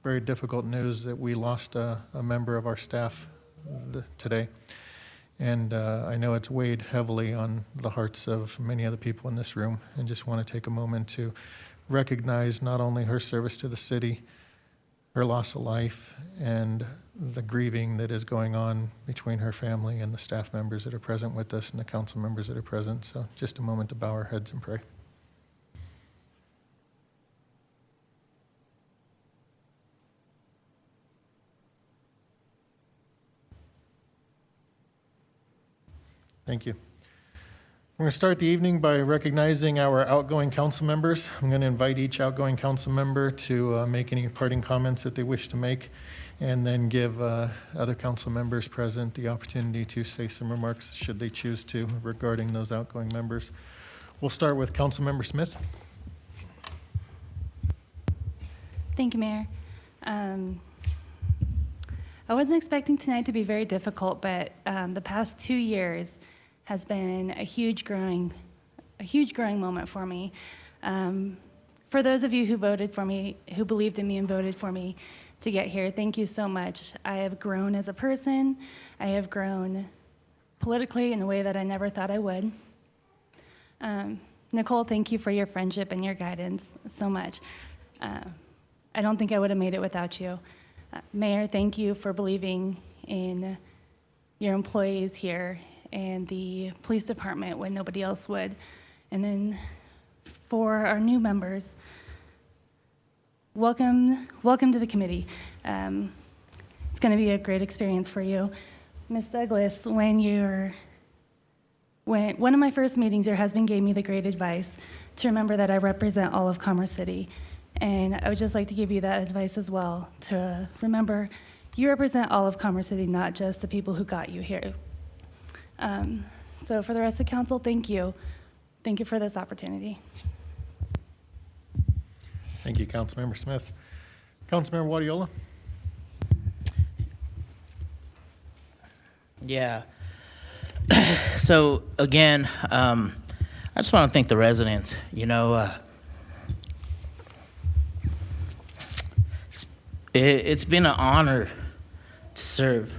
very difficult news that we lost a member of our staff today. And I know it's weighed heavily on the hearts of many of the people in this room, and just want to take a moment to recognize not only her service to the city, her loss of life, and the grieving that is going on between her family and the staff members that are present with us and the council members that are present. So just a moment to bow our heads and pray. Thank you. We're going to start the evening by recognizing our outgoing council members. I'm going to invite each outgoing council member to make any parting comments that they wish to make, and then give other council members present the opportunity to say some remarks should they choose to regarding those outgoing members. We'll start with Councilmember Smith. Thank you, Mayor. I wasn't expecting tonight to be very difficult, but the past 2 years has been a huge growing moment for me. For those of you who voted for me, who believed in me and voted for me to get here, thank you so much. I have grown as a person. I have grown politically in a way that I never thought I would. Nicole, thank you for your friendship and your guidance so much. I don't think I would have made it without you. Mayor, thank you for believing in your employees here and the police department when nobody else would. And then for our new members, welcome to the committee. It's going to be a great experience for you. Ms. Douglas, when one of my first meetings, your husband gave me the great advice to remember that I represent all of Commerce City. And I would just like to give you that advice as well, to remember you represent all of Commerce City, not just the people who got you here. So for the rest of council, thank you. Thank you for this opportunity. Thank you, Councilmember Smith. Councilmember Wadiola. Yeah. So again, I just want to thank the residents. You know, it's been an honor to serve.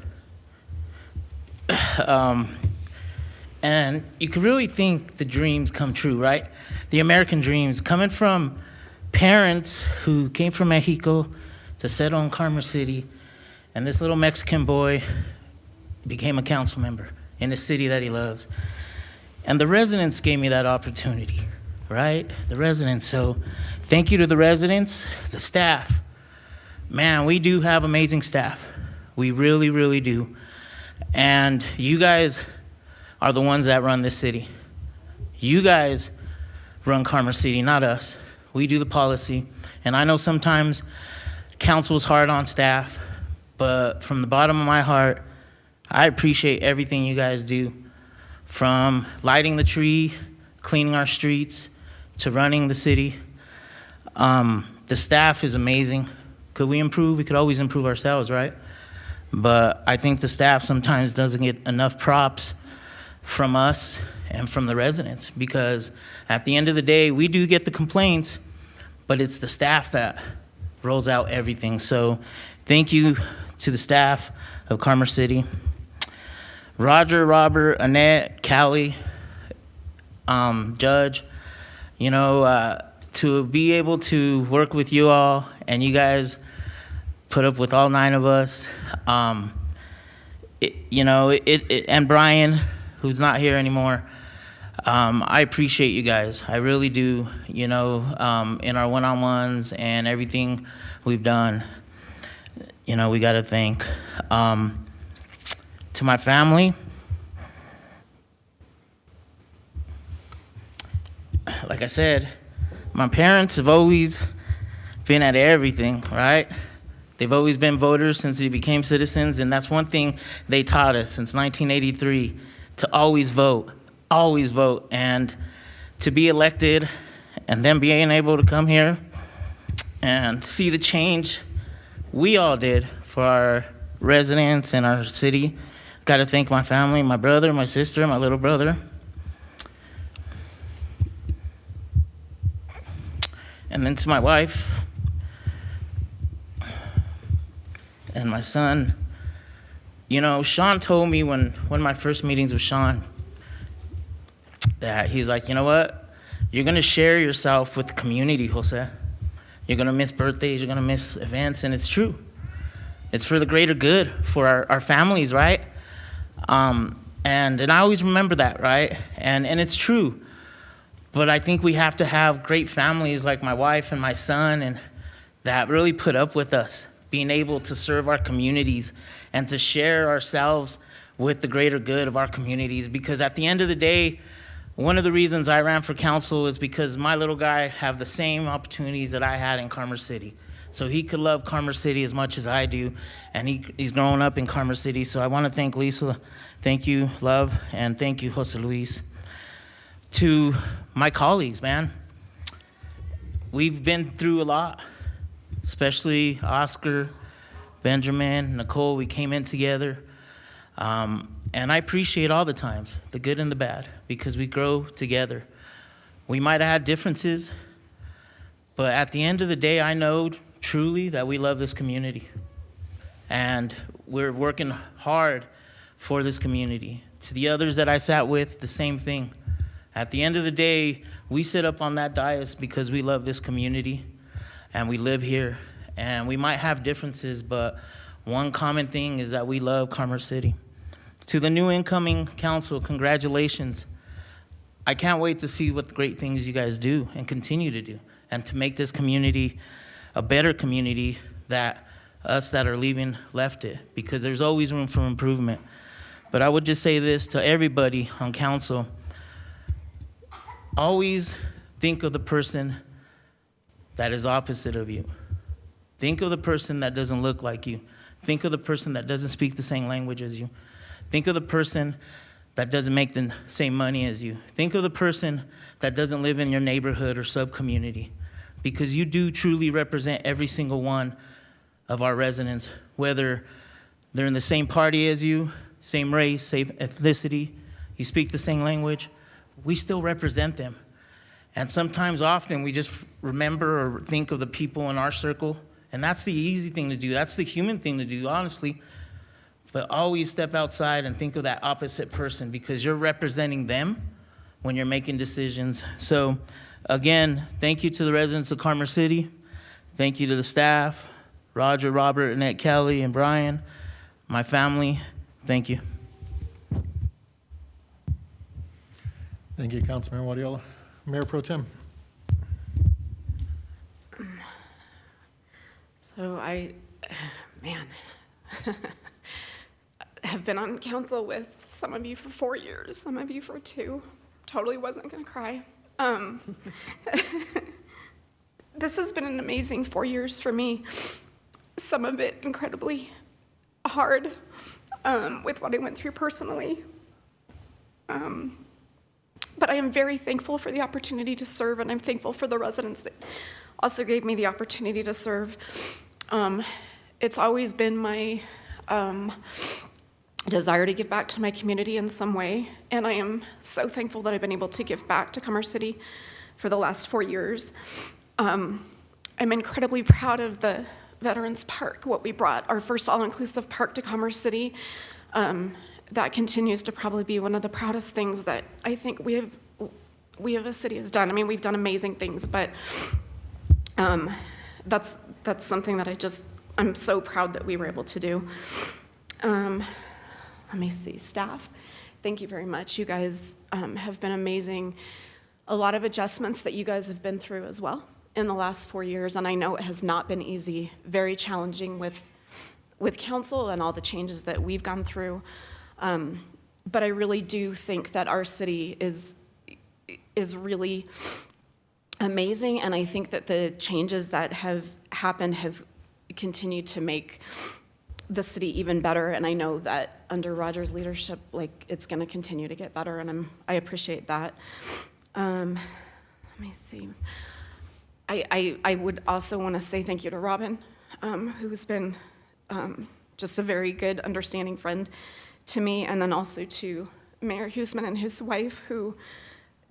And you could really think the dreams come true, right? The American dreams coming from parents who came from Mexico to settle in Commerce City, and this little Mexican boy became a council member in the city that he loves. And the residents gave me that opportunity, right? The residents. So thank you to the residents, the staff. Man, we do have amazing staff. We really, really do. And you guys are the ones that run this city. You guys run Commerce City, not us. We do the policy. And I know sometimes council is hard on staff, but from the bottom of my heart, I appreciate everything you guys do, from lighting the tree, cleaning our streets, to running the city. The staff is amazing. Could we improve? We could always improve ourselves, right? But I think the staff sometimes doesn't get enough props from us and from the residents, because at the end of the day, we do get the complaints, but it's the staff that rolls out everything. So thank you to the staff of Commerce City. Roger, Robert, Annette, Callie, Judge, you know, to be able to work with you all, and you guys put up with all 9 of us, and Brian, who's not here anymore. I appreciate you guys. I really do, you know, in our one-on-ones and everything we've done. You know, we got to thank. To my family, like I said, my parents have always been at everything, right? They've always been voters since they became citizens, and that's one thing they taught us since 1983, to always vote, and to be elected, and then being able to come here and see the change we all did for our residents and our city. Got to thank my family, my brother, my sister, my little brother. And then to my wife, and my son. You know, Sean told me when one of my first meetings with Sean that he's like, you know what? You're going to share yourself with the community, Jose. You're going to miss birthdays, you're going to miss events, and it's true. It's for the greater good, for our families, right? And I always remember that, right? And it's true. But I think we have to have great families like my wife and my son, and that really put up with us, being able to serve our communities and to share ourselves with the greater good of our communities. Because at the end of the day, one of the reasons I ran for council is because my little guy have the same opportunities that I had in Commerce City. So he could love Commerce City as much as I do, and he's growing up in Commerce City. So I want to thank Lisa, thank you, love, and thank you, Jose Luis. To my colleagues, man, we've been through a lot, especially Oscar, Benjamin, Nicole. We came in together, and I appreciate all the times, the good and the bad, because we grow together. We might have had differences, but at the end of the day, I know truly that we love this community, and we're working hard for this community. To the others that I sat with, the same thing. At the end of the day, we sit up on that dais because we love this community and we live here, and we might have differences, but one common thing is that we love Commerce City. To the new incoming council, congratulations. I can't wait to see what great things you guys do and continue to do, and to make this community a better community that us that are leaving left it, because there's always room for improvement. But I would just say this to everybody on council: always think of the person that is opposite of you. Think of the person that doesn't look like you. Think of the person that doesn't speak the same language as you. Think of the person that doesn't make the same money as you. Think of the person that doesn't live in your neighborhood or sub-community, because you do truly represent every single one of our residents, whether they're in the same party as you, same race, same ethnicity, you speak the same language, we still represent them. And sometimes, often, we just remember or think of the people in our circle, and that's the easy thing to do. That's the human thing to do, honestly. But always step outside and think of that opposite person, because you're representing them when you're making decisions. So, again, thank you to the residents of Commerce City. Thank you to the staff, Roger, Robert, Annette, Kelly, and Brian, my family. Thank you. Thank you, Councilman Guardiola. Mayor Pro Tem. So have been on council with some of you for 4 years, some of you for 2. Totally wasn't gonna cry. This has been an amazing 4 years for me. Some of it incredibly hard, with what I went through personally. But I am very thankful for the opportunity to serve, and I'm thankful for the residents that also gave me the opportunity to serve. It's always been my desire to give back to my community in some way, and I am so thankful that I've been able to give back to Commerce City for the last 4 years. I'm incredibly proud of the Veterans Park, what we brought, our first all-inclusive park to Commerce City. That continues to probably be one of the proudest things that I think we have a city has done. I mean, we've done amazing things, but that's something that I'm so proud that we were able to do. Let me see, staff, thank you very much. You guys have been amazing. A lot of adjustments that you guys have been through as well in the last 4 years, and I know it has not been easy, very challenging with council and all the changes that we've gone through. But I really do think that our city is really amazing, and I think that the changes that have happened have continued to make the city even better, and I know that under Roger's leadership, it's going to continue to get better, and I appreciate that. Let me see. I would also want to say thank you to Robin, who's been just a very good, understanding friend to me, and then also to Mayor Huseman and his wife, who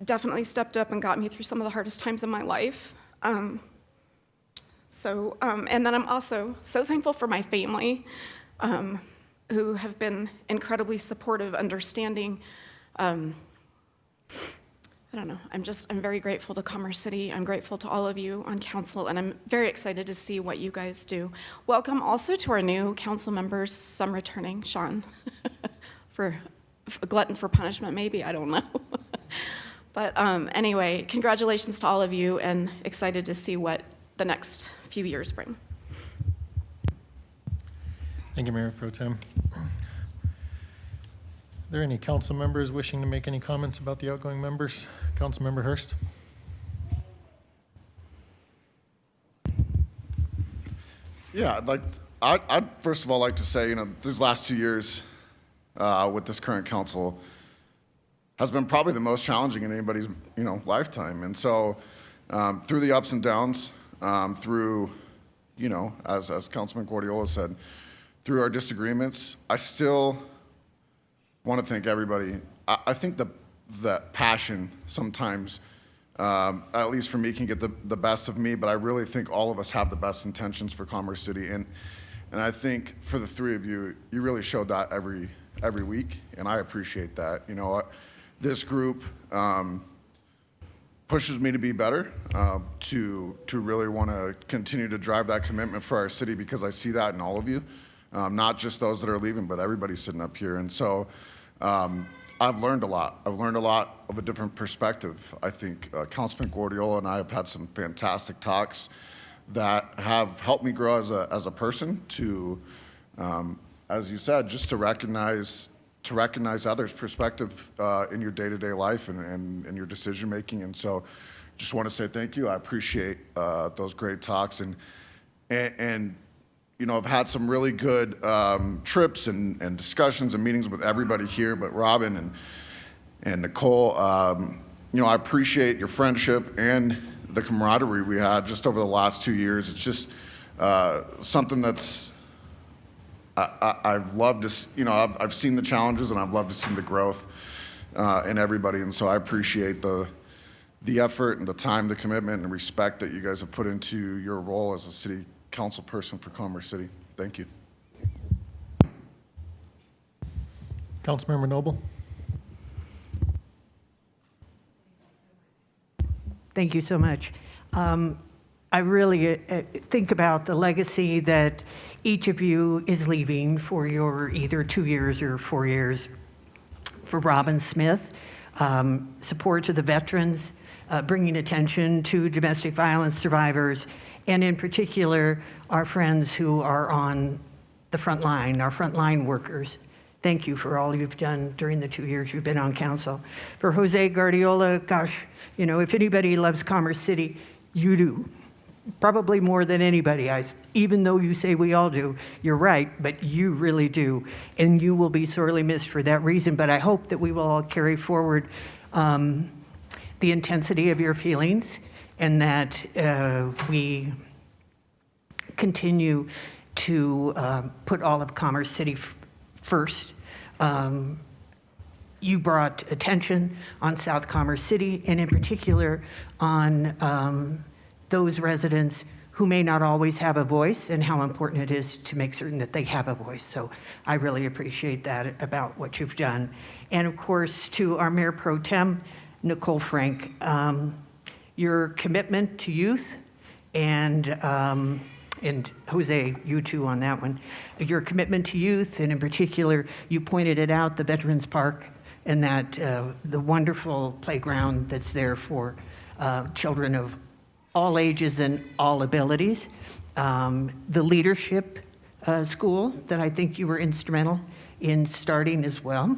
definitely stepped up and got me through some of the hardest times in my life. So, and then I'm also so thankful for my family, who have been incredibly supportive, understanding. I don't know, I'm very grateful to Commerce City. I'm grateful to all of you on council, and I'm very excited to see what you guys do. Welcome also to our new council members, some returning, Sean, for a glutton for punishment, maybe, I don't know. But anyway, congratulations to all of you, and excited to see what the next few years bring. Thank you, Mayor Pro Tem. Are there any council members wishing to make any comments about the outgoing members? Councilmember Hurst. Yeah, I'd first of all like to say, these last 2 years with this current council has been probably the most challenging in anybody's, lifetime. And so through the ups and downs, through, as Councilman Guardiola said, through our disagreements, I still want to thank everybody. I think the passion sometimes, at least for me, can get the best of me, but I really think all of us have the best intentions for Commerce City. And I think for the three of you, you really showed that every week, and I appreciate that. This group pushes me to be better, to really want to continue to drive that commitment for our city, because I see that in all of you. Not just those that are leaving, but everybody sitting up here. And so I've learned a lot. I've learned a lot of a different perspective. I think Councilman Guardiola and I have had some fantastic talks that have helped me grow as a person to, as you said, just to recognize others' perspective in your day-to-day life and your decision-making. And so just want to say thank you. I appreciate those great talks. And I've had some really good trips and discussions and meetings with everybody here, but Robin and Nicole, I appreciate your friendship and the camaraderie we had just over the last 2 years. It's just something that's, I've loved to, I've seen the challenges, and I've loved to see the growth in everybody. And so I appreciate the effort and the time, the commitment and respect that you guys have put into your role as a city council person for Commerce City. Thank you. Councilmember Noble. Thank you so much. I really think about the legacy that each of you is leaving for your either 2 years or 4 years. For Robin Smith, support to the veterans, bringing attention to domestic violence survivors, and in particular, our friends who are on the front line, our frontline workers. Thank you for all you've done during the 2 years you've been on council. For Jose Guardiola, gosh, if anybody loves Commerce City, you do. Probably more than anybody. Even though you say we all do, you're right, but you really do. And you will be sorely missed for that reason. But I hope that we will all carry forward the intensity of your feelings, and that we continue to put all of Commerce City first. You brought attention on South Commerce City, and in particular on those residents who may not always have a voice, and how important it is to make certain that they have a voice. So I really appreciate that about what you've done. And of course, to our Mayor Pro Tem, Nicole Frank, your commitment to youth, and Jose, you too on that one, your commitment to youth, and in particular, you pointed it out, the Veterans Park, and that the wonderful playground that's there for children of all ages and all abilities. The leadership school that I think you were instrumental in starting as well.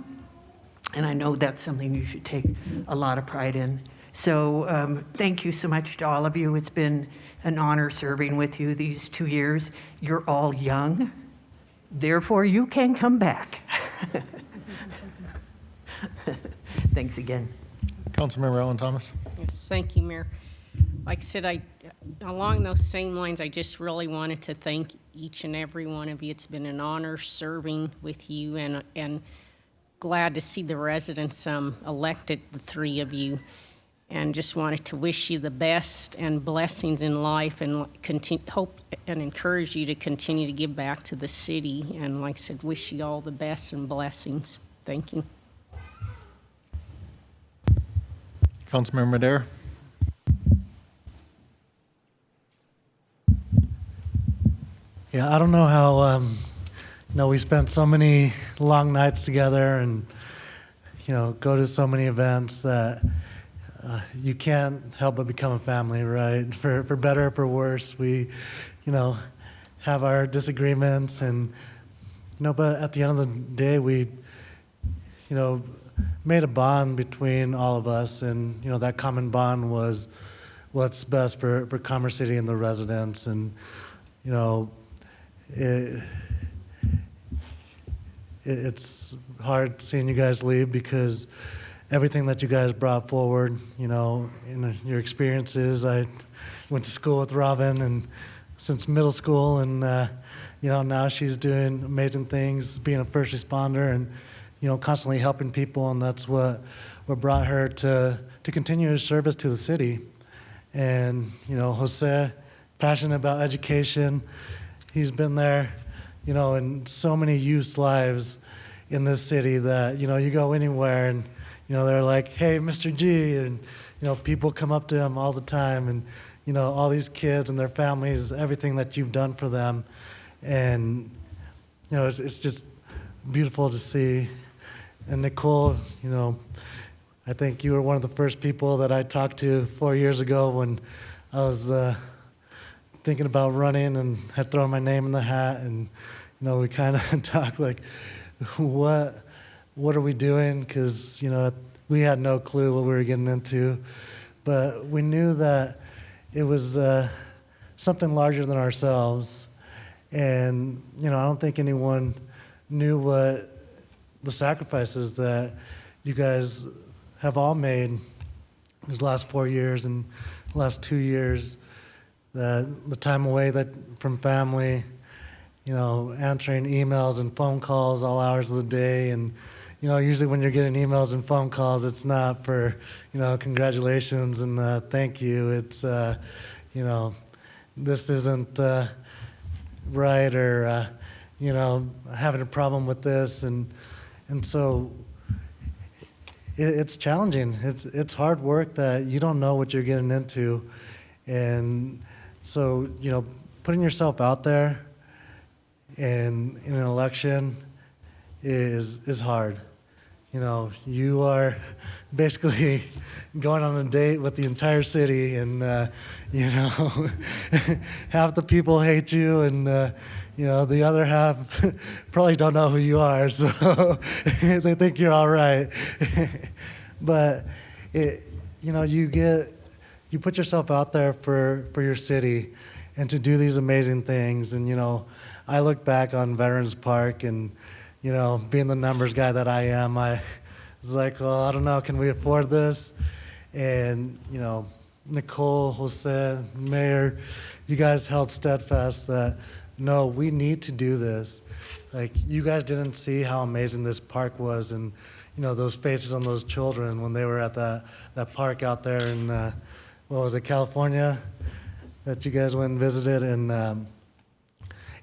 And I know that's something you should take a lot of pride in. So thank you so much to all of you. It's been an honor serving with you these 2 years. You're all young, therefore you can come back. Thanks again. Councilmember Ellen Thomas. Yes, thank you, Mayor. Like I said, along those same lines, I just really wanted to thank each and every one of you. It's been an honor serving with you, and glad to see the residents elected the three of you. and just wanted to wish you the best and blessings in life, and hope and encourage you to continue to give back to the city. And like I said, wish you all the best and blessings. Thank you. Councilmember Madera. Yeah, I don't know how, we spent so many long nights together and, go to so many events that you can't help but become a family, right? For better or for worse, we, have our disagreements and, but at the end of the day, we, made a bond between all of us, and, that common bond was what's best for Commerce City and the residents. And, it's hard seeing you guys leave because everything that you guys brought forward, in your experiences. I went to school with Robin and since middle school, and now she's doing amazing things, being a first responder and constantly helping people, and that's what brought her to continue her service to the city. And Jose, passionate about education. He's been there, in so many youth's lives in this city that, you go anywhere and, they're like, hey, Mr. G, and, people come up to him all the time, and, all these kids and their families, everything that you've done for them. And, it's just beautiful to see. And Nicole, I think you were one of the first people that I talked to 4 years ago when I was thinking about running and had thrown my name in the hat, and we kind of talked like, what are we doing? Because we had no clue what we were getting into, but we knew that it was something larger than ourselves. And I don't think anyone knew what the sacrifices that you guys have all made these last 4 years and last 2 years. That the time away from family, answering emails and phone calls all hours of the day. And, usually when you're getting emails and phone calls, it's not for, congratulations and thank you. It's, this isn't right, or, having a problem with this. And so it's challenging. It's hard work that you don't know what you're getting into. And so, putting yourself out there in an election is hard. You are basically going on a date with the entire city, and, half the people hate you, and, the other half probably don't know who you are, so they think you're all right. But, you put yourself out there for your city and to do these amazing things. And, I look back on Veterans Park and, being the numbers guy that I am, I was like, well, I don't know, can we afford this? And, Nicole, Jose, Mayor, you guys held steadfast that, no, we need to do this. Like, you guys didn't see how amazing this park was, and, those faces on those children when they were at that park out there in, what was it, California, that you guys went and visited. And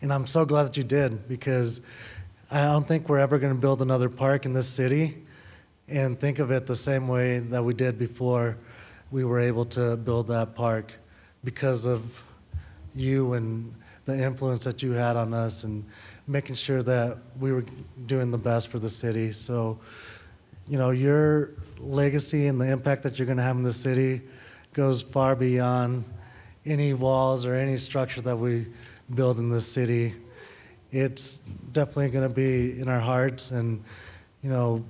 I'm so glad that you did, because I don't think we're ever going to build another park in this city and think of it the same way that we did before we were able to build that park, because of you and the influence that you had on us and making sure that we were doing the best for the city. So, your legacy and the impact that you're going to have in the city goes far beyond any walls or any structure that we build in this city. It's definitely going to be in our hearts, and you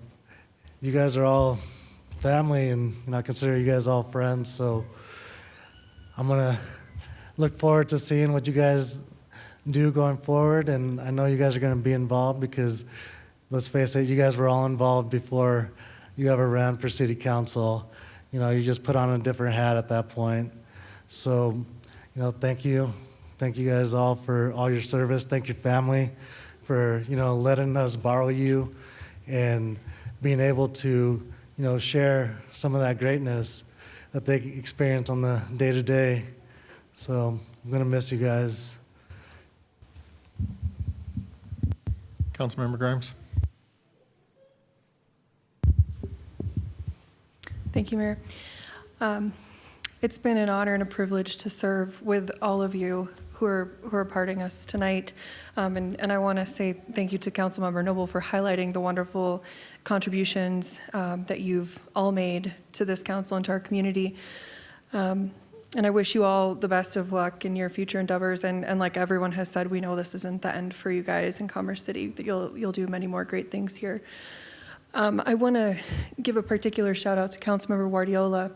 guys are all family, and I consider you guys all friends. So I'm going to look forward to seeing what you guys do going forward, and I know you guys are going to be involved, because let's face it, you guys were all involved before you ever ran for city council. You just put on a different hat at that point. So, thank you. Thank you guys all for all your service. Thank your family for, letting us borrow you and being able to, share some of that greatness that they experience on the day-to-day. So I'm going to miss you guys. Councilmember Grimes. Thank you, Mayor. It's been an honor and a privilege to serve with all of you who are parting us tonight. And I want to say thank you to Councilmember Noble for highlighting the wonderful contributions that you've all made to this council and to our community. And I wish you all the best of luck in your future endeavors. And like everyone has said, we know this isn't the end for you guys in Commerce City, that you'll do many more great things here. I want to give a particular shout out to Councilmember Guardiola.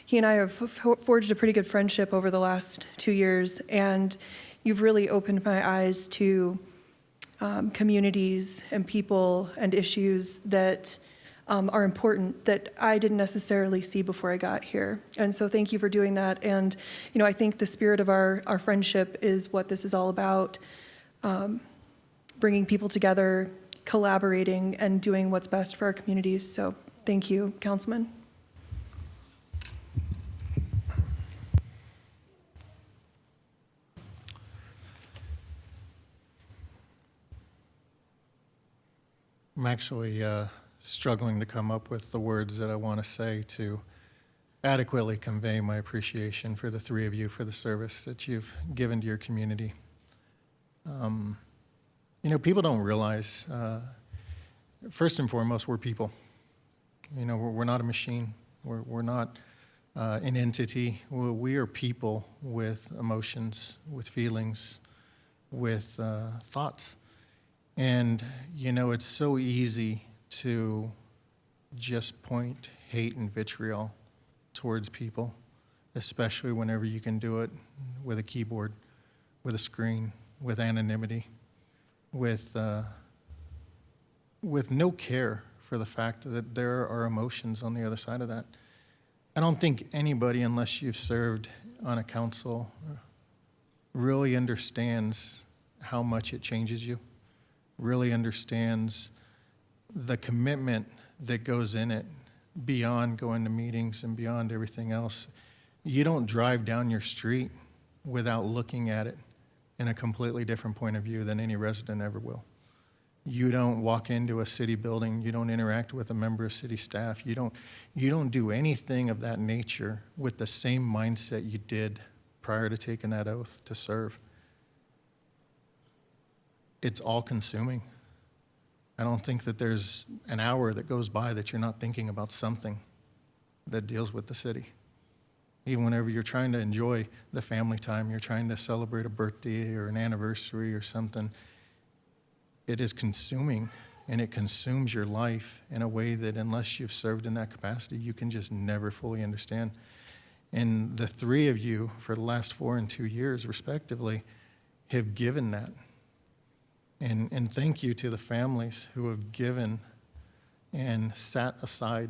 He and I have forged a pretty good friendship over the last 2 years, and you've really opened my eyes to communities and people and issues that are important that I didn't necessarily see before I got here. And so thank you for doing that. And, you know, I think the spirit of our friendship is what this is all about, bringing people together, collaborating, and doing what's best for our communities. So thank you, Councilman. I'm actually struggling to come up with the words that I want to say to adequately convey my appreciation for the three of you for the service that you've given to your community. You know, people don't realize, first and foremost, we're people. You know, we're not a machine. We're not an entity. We are people with emotions, with feelings, with thoughts. And, you know, it's so easy to just point hate and vitriol towards people, especially whenever you can do it with a keyboard, with a screen, with anonymity, with no care for the fact that there are emotions on the other side of that. I don't think anybody, unless you've served on a council, really understands how much it changes you, really understands the commitment that goes in it beyond going to meetings and beyond everything else. You don't drive down your street without looking at it in a completely different point of view than any resident ever will. You don't walk into a city building, you don't interact with a member of city staff, you don't do anything of that nature with the same mindset you did prior to taking that oath to serve. It's all consuming. I don't think that there's an hour that goes by that you're not thinking about something that deals with the city. Even whenever you're trying to enjoy the family time, you're trying to celebrate a birthday or an anniversary or something, it is consuming, and it consumes your life in a way that unless you've served in that capacity, you can just never fully understand. And the three of you, for the last 4 and 2 years, respectively, have given that. And thank you to the families who have given and sat aside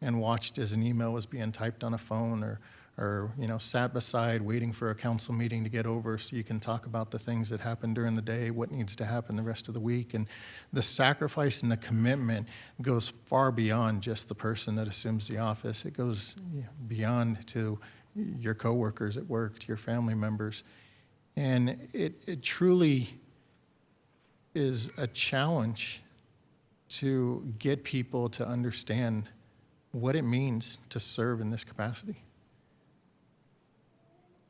and watched as an email was being typed on a phone, or you know, sat beside waiting for a council meeting to get over so you can talk about the things that happened during the day, what needs to happen the rest of the week. And the sacrifice and the commitment goes far beyond just the person that assumes the office. It goes beyond to your coworkers at work, to your family members. And it truly is a challenge to get people to understand what it means to serve in this capacity.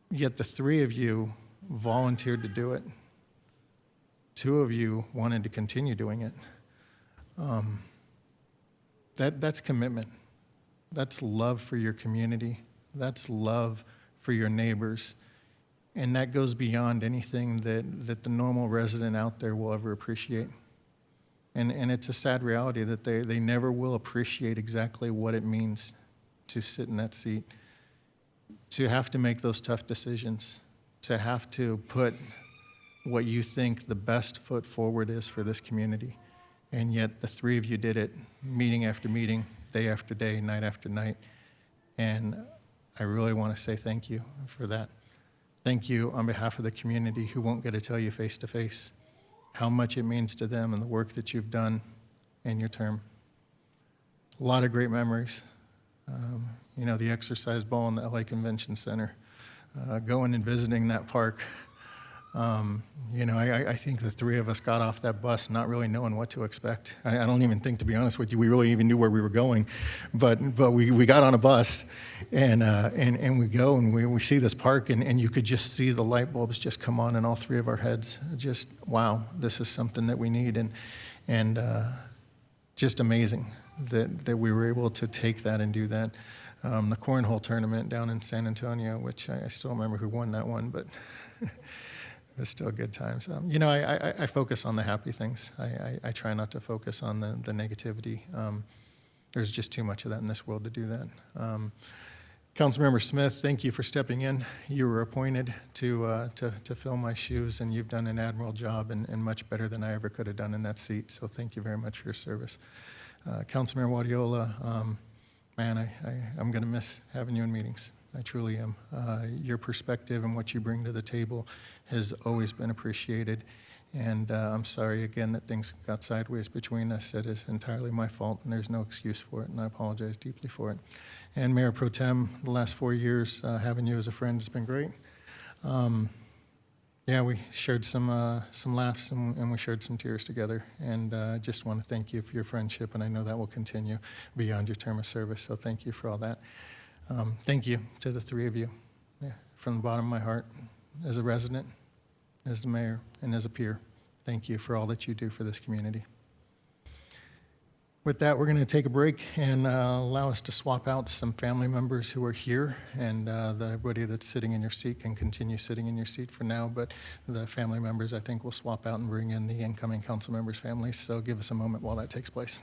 Yet the three of you volunteered to do it. 2 of you wanted to continue doing it. That's commitment. That's love for your community. That's love for your neighbors. And that goes beyond anything that the normal resident out there will ever appreciate. And it's a sad reality that they never will appreciate exactly what it means to sit in that seat, to have to make those tough decisions, to have to put what you think the best foot forward is for this community. And yet the three of you did it meeting after meeting, day after day, night after night. And I really want to say thank you for that. Thank you on behalf of the community who won't get to tell you face to face how much it means to them and the work that you've done in your term. A lot of great memories. the exercise ball in the LA Convention Center, going and visiting that park. I think the three of us got off that bus not really knowing what to expect. I don't even think, to be honest with you, we really even knew where we were going. But we got on a bus, and we go, and we see this park, and you could just see the light bulbs just come on in all three of our heads. Just, wow, this is something that we need, and just amazing that we were able to take that and do that. The cornhole tournament down in San Antonio, which I still remember who won that one, but it was still good times. I focus on the happy things. I try not to focus on the negativity. There's just too much of that in this world to do that. Councilmember Smith, thank you for stepping in. You were appointed to fill my shoes, and you've done an admirable job and much better than I ever could have done in that seat. So thank you very much for your service. Councilmember Wadiola, man, I'm going to miss having you in meetings. I truly am. Your perspective and what you bring to the table has always been appreciated. And I'm sorry again that things got sideways between us. It is entirely my fault, and there's no excuse for it, and I apologize deeply for it. And Mayor Pro Tem, the last 4 years, having you as a friend has been great. Yeah, we shared some laughs and we shared some tears together. And I just want to thank you for your friendship, and I know that will continue beyond your term of service. So thank you for all that. Thank you to the three of you, from the bottom of my heart, as a resident, as the mayor, and as a peer. Thank you for all that you do for this community. With that, we're going to take a break and allow us to swap out some family members who are here, and everybody that's sitting in your seat can continue sitting in your seat for now, but the family members, I think, will swap out and bring in the incoming council members' families. So give us a moment while that takes place.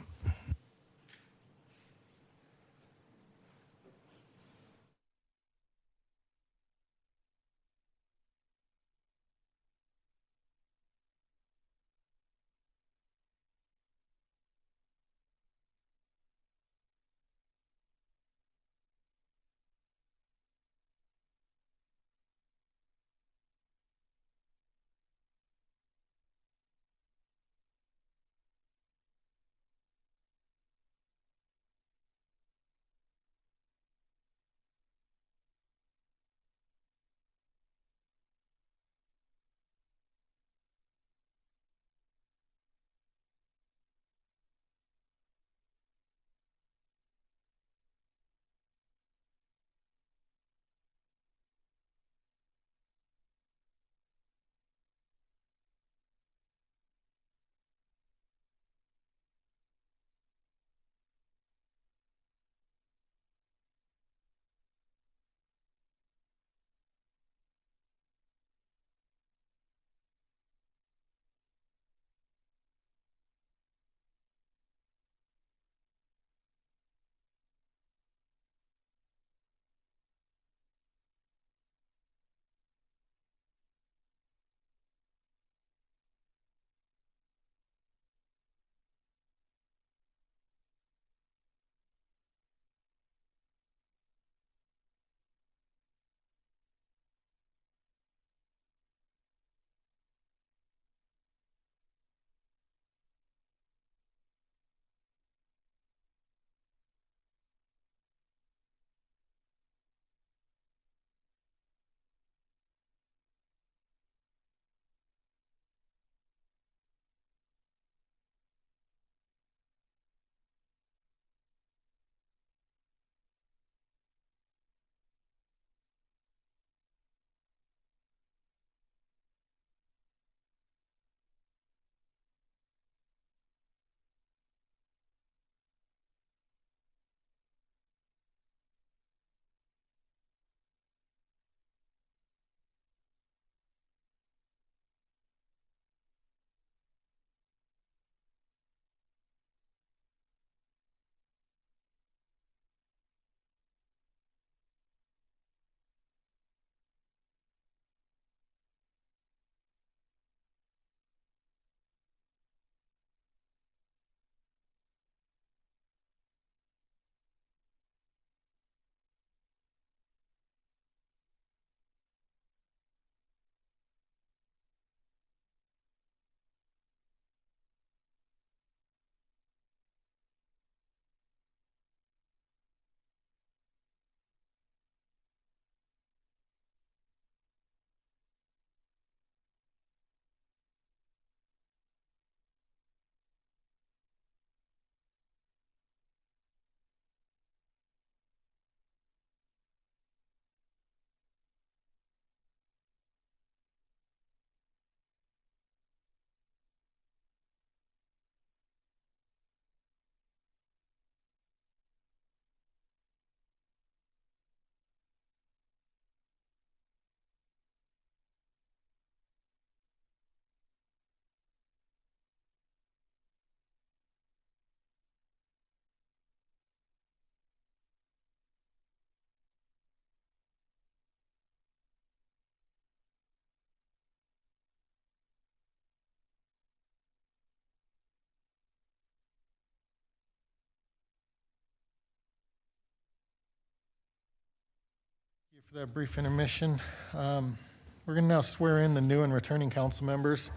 For that brief intermission. We're going to now swear in the new and returning council members.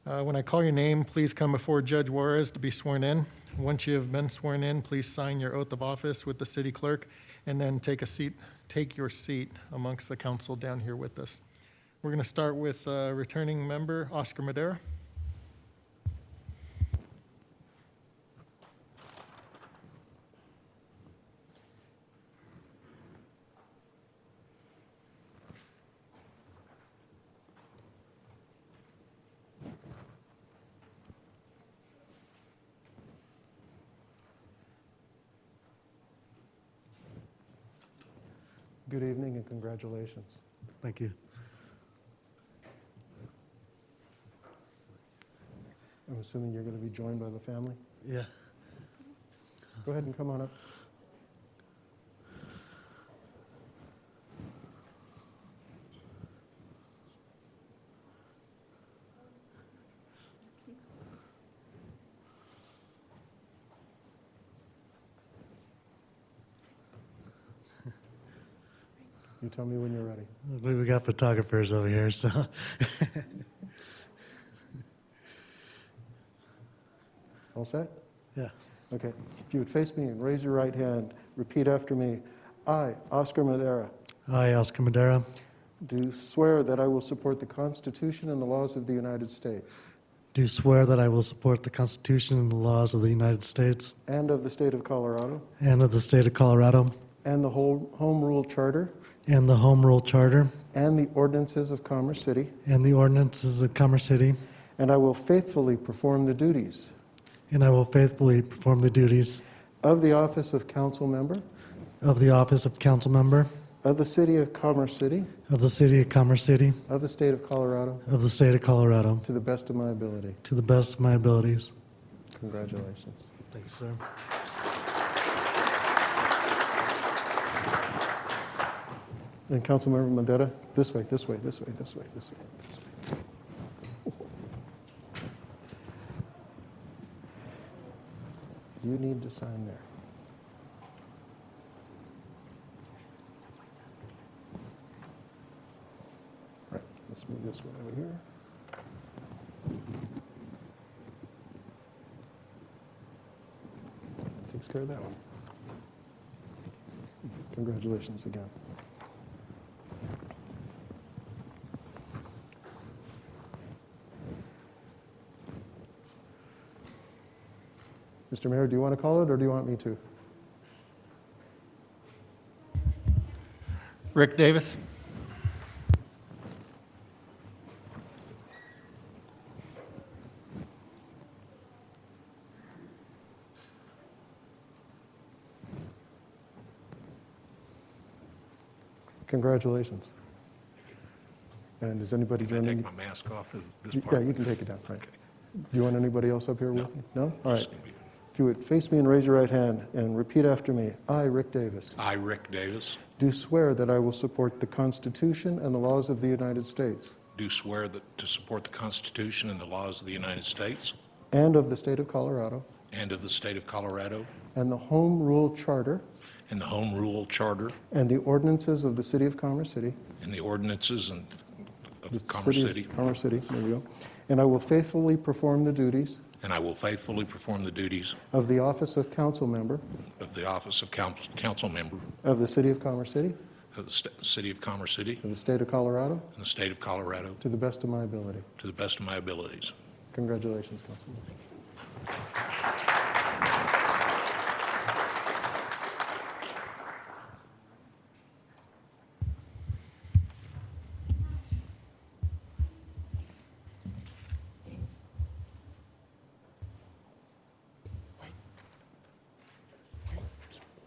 When I call your name, please come before Judge Juarez to be sworn in. Once you have been sworn in, please sign your oath of office with the city clerk, and then take your seat amongst the council down here with us. We're going to start with returning member Oscar Madera. Good evening and congratulations. Thank you. I'm assuming you're going to be joined by the family? Yeah. Go ahead and come on up. You tell me when you're ready. We got photographers over here, so. All set? Yeah. Okay. If you would face me and raise your right hand, repeat after me. I, Oscar Madera, I, Oscar Madera, do swear that I will support the Constitution and the laws of the United States do swear that I will support the Constitution and the laws of the United States and of the state of Colorado and of the state of Colorado and the whole Home Rule Charter and the Home Rule Charter and the ordinances of Commerce City, and the ordinances of Commerce City, and I will faithfully perform the duties and I will faithfully perform the duties of the office of council member of the office of council member of the city of Commerce City of the city of Commerce City of the state of Colorado of the state of Colorado to the best of my ability. to the best of my abilities. Congratulations. Thank you, sir. And Councilmember Madera, this way, this way, this way, this way, this way, this way. You need to sign there. Right, let's move this one over here. Takes care of that one. Congratulations again. Mr. Mayor, do you want to call it, or do you want me to? Rick Davis. Congratulations. And does anybody Can I join me? take my mask off at this Yeah, part? you can take it down, right. Okay. Do you want anybody else up here with you? No? All right. Just gonna be- If you would face me and raise your right hand and repeat after me. I, Rick Davis, I, Rick Davis, do swear that I will support the Constitution and the laws of the United States do swear that to support the Constitution and the laws of the United States and of the state of Colorado and of the state of Colorado and the Home Rule Charter and the Home Rule Charter and the ordinances of the city of Commerce City. and the ordinances the of Commerce City, Commerce City, there we go. And I will faithfully perform the duties and I will faithfully perform the duties of the office of council member of the office of council member of the city of Commerce City of the city of Commerce City of the state of Colorado and the state of Colorado to the best of my ability. to the best of my abilities. Congratulations, Councilman.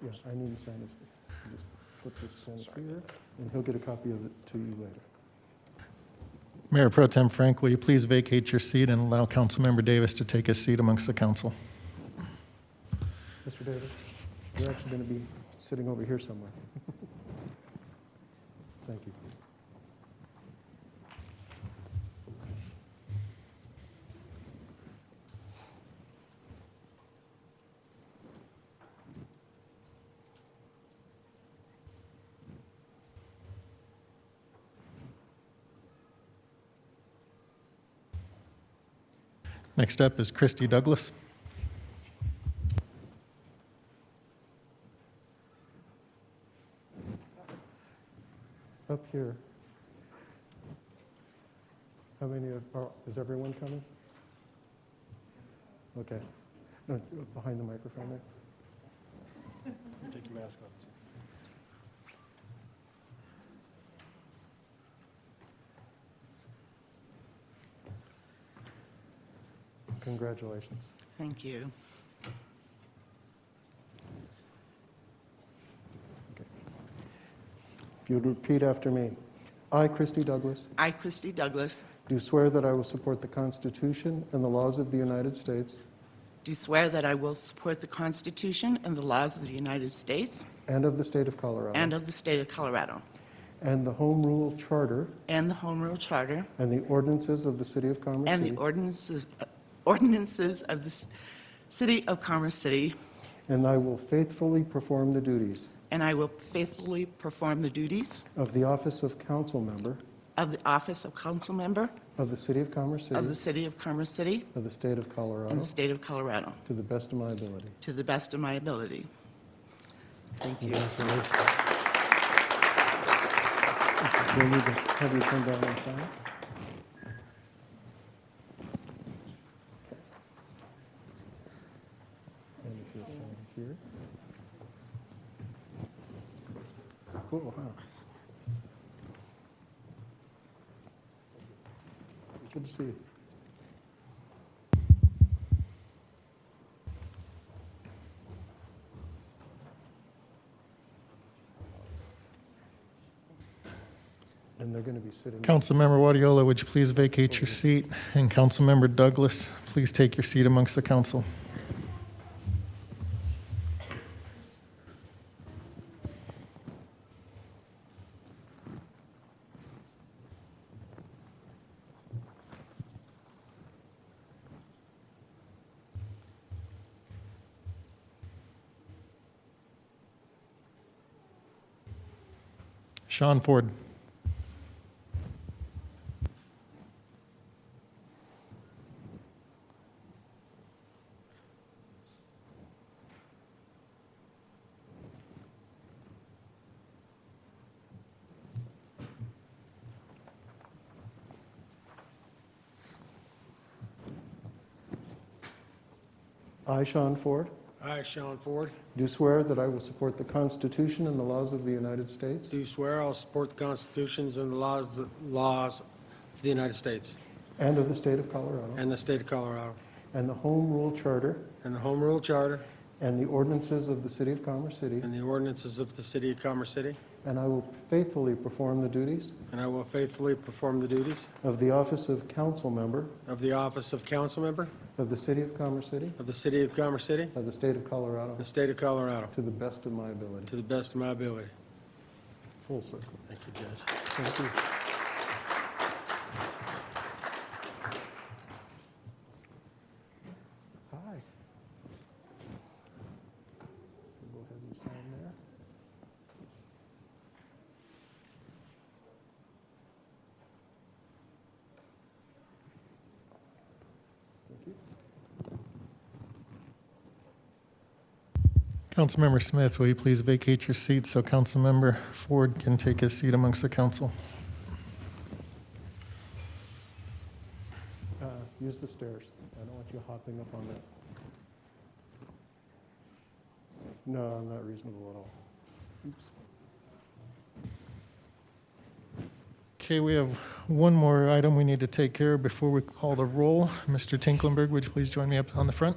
Yes, I need to sign this. Just put this pen here, and he'll get a copy of it to you later. Mayor Pro Tem Frank, will you please vacate your seat and allow Councilmember Davis to take his seat amongst the council? Mr. Davis, you're actually going to be sitting over here somewhere. Thank you. Next up is Christy Douglas. Up here. How many is everyone coming? Okay. No, behind the microphone there. Take your mask off. Congratulations. Thank you. If you'd repeat after me. I, Christy Douglas, I, Christy Douglas, do swear that I will support the Constitution and the laws of the United States do swear that I will support the Constitution and the laws of the United States and of the state of Colorado and of the state of Colorado, and the Home Rule Charter and the Home Rule Charter and the ordinances of the city of Commerce and City, the ordinances of the city of Commerce City, and I will faithfully perform the duties and I will faithfully perform the duties of the office of council member of the office of council member of the city of Commerce City of the city of Commerce City of the state of Colorado and the state of Colorado to the best of my ability. to the best of my ability. Thank you. Do I need to have you come down and sign? And if you'll sign here. Cool, huh? Good to see you. And they're going to be sitting. Councilmember Wadiola, would you please vacate your seat? And Councilmember Douglas, please take your seat amongst the council. Sean Ford. I, Sean Ford, I, Sean Ford, do swear that I will support the Constitution and the laws of the United States do swear I'll support the constitutions and the laws of the United States and of the state of Colorado and the state of Colorado and the Home Rule Charter and the Home Rule Charter and the ordinances of the city of Commerce City, and the ordinances of the city of Commerce City, and I will faithfully perform the duties and I will faithfully perform the duties of the office of council member of the office of council member of the city of Commerce City of the city of Commerce City, of the state of Colorado the state of Colorado, to the best of my ability. to the best of my ability. Full circle. Thank you, Judge. Thank you. Hi. Go ahead and sign there. Thank you. Councilmember Smith, will you please vacate your seat so Councilmember Ford can take his seat amongst the council? Use the stairs. I don't want you hopping up on that. No, I'm not reasonable at all. Oops. Okay, we have one more item we need to take care of before we call the roll. Mr. Tinklenberg, would you please join me up on the front?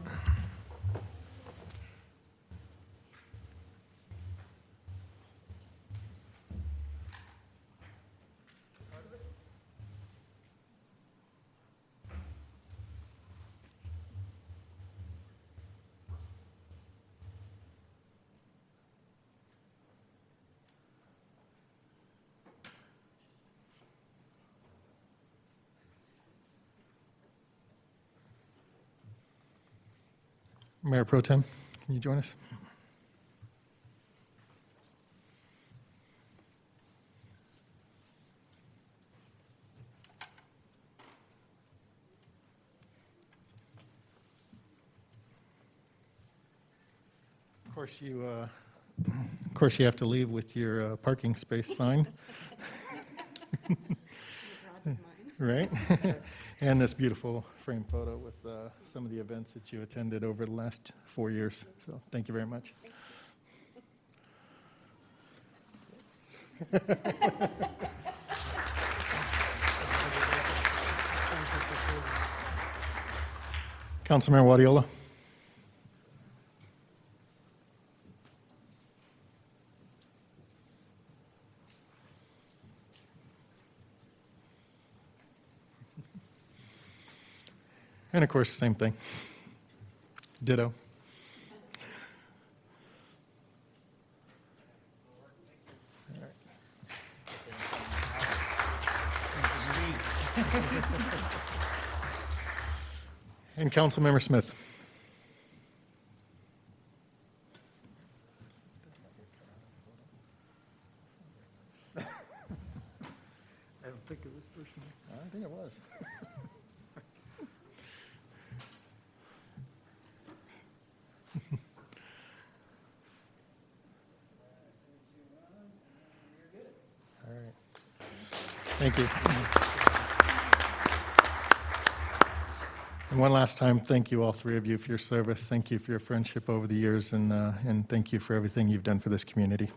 Mayor Pro Tem, can you join us? Of course, you have to leave with your parking space sign. Right? And this beautiful frame photo with some of the events that you attended over the last 4 years. So thank you very much. Councilmember Wadiola. And of course, same thing. Ditto. And Councilmember Smith. I don't think it was personal. I think it was. All right. Thank you. And one last time, thank you, all three of you, for your service. Thank you for your friendship over the years, and thank you for everything you've done for this community.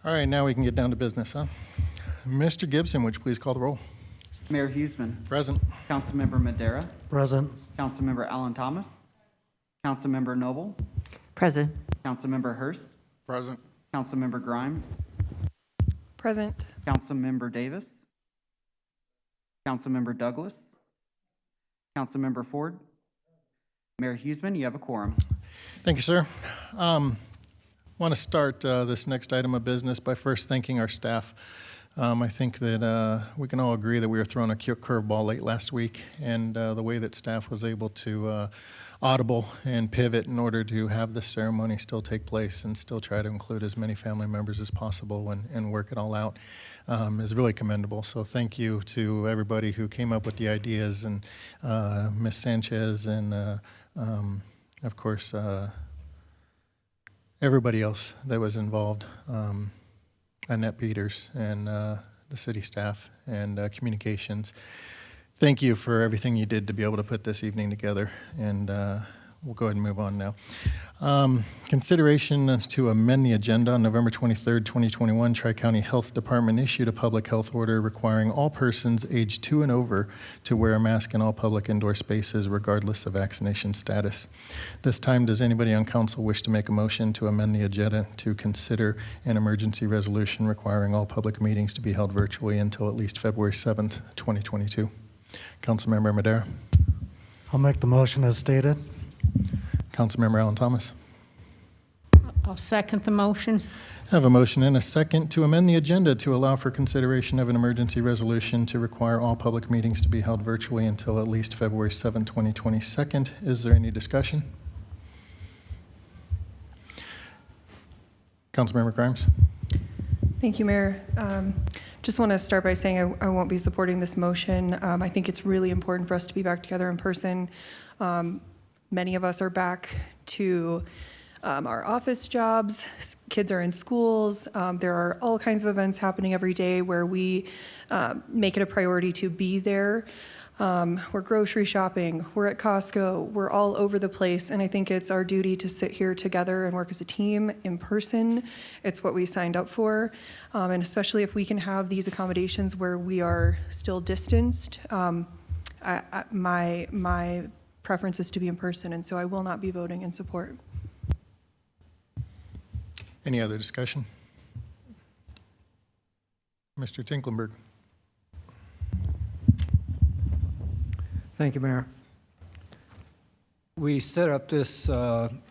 All right, now we can get down to business, huh? Mr. Gibson, would you please call the roll? Mayor Huseman. Present. Councilmember Madera. Present. Councilmember Allen Thomas. Councilmember Noble. Present. Councilmember Hurst. Present. Councilmember Grimes. Present. Councilmember Davis. Councilmember Douglas. Councilmember Ford. Mayor Huseman, you have a quorum. Thank you, sir. Want to start this next item of business by first thanking our staff. I think that we can all agree that we were thrown a curveball late last week, and the way that staff was able to audible and pivot in order to have this ceremony still take place and still try to include as many family members as possible and work it all out is really commendable. So thank you to everybody who came up with the ideas, and Ms. Sanchez, and of course, everybody else that was involved, Annette Peters, and the city staff, and communications. Thank you for everything you did to be able to put this evening together, and we'll go ahead and move on now. Consideration to amend the agenda. On November 23rd, 2021, Tri-County Health Department issued a public health order requiring all persons aged 2 and over to wear a mask in all public indoor spaces regardless of vaccination status. This time, does anybody on council wish to make a motion to amend the agenda to consider an emergency resolution requiring all public meetings to be held virtually until at least February 7th, 2022? Councilmember Madera. I'll make the motion as stated. Councilmember Allen Thomas. I'll second the motion. I have a motion and a second to amend the agenda to allow for consideration of an emergency resolution to require all public meetings to be held virtually until at least February 7, 2022. Is there any discussion? Councilmember Grimes. Thank you, Mayor. Just want to start by saying I won't be supporting this motion. I think it's really important for us to be back together in person. Many of us are back to our office jobs. Kids are in schools. There are all kinds of events happening every day where we make it a priority to be there. We're grocery shopping. We're at Costco. We're all over the place. And I think it's our duty to sit here together and work as a team in person. It's what we signed up for. And especially if we can have these accommodations where we are still distanced, my preference is to be in person, and so I will not be voting in support. Any other discussion? Mr. Tinklenberg. Thank you, Mayor. We set up this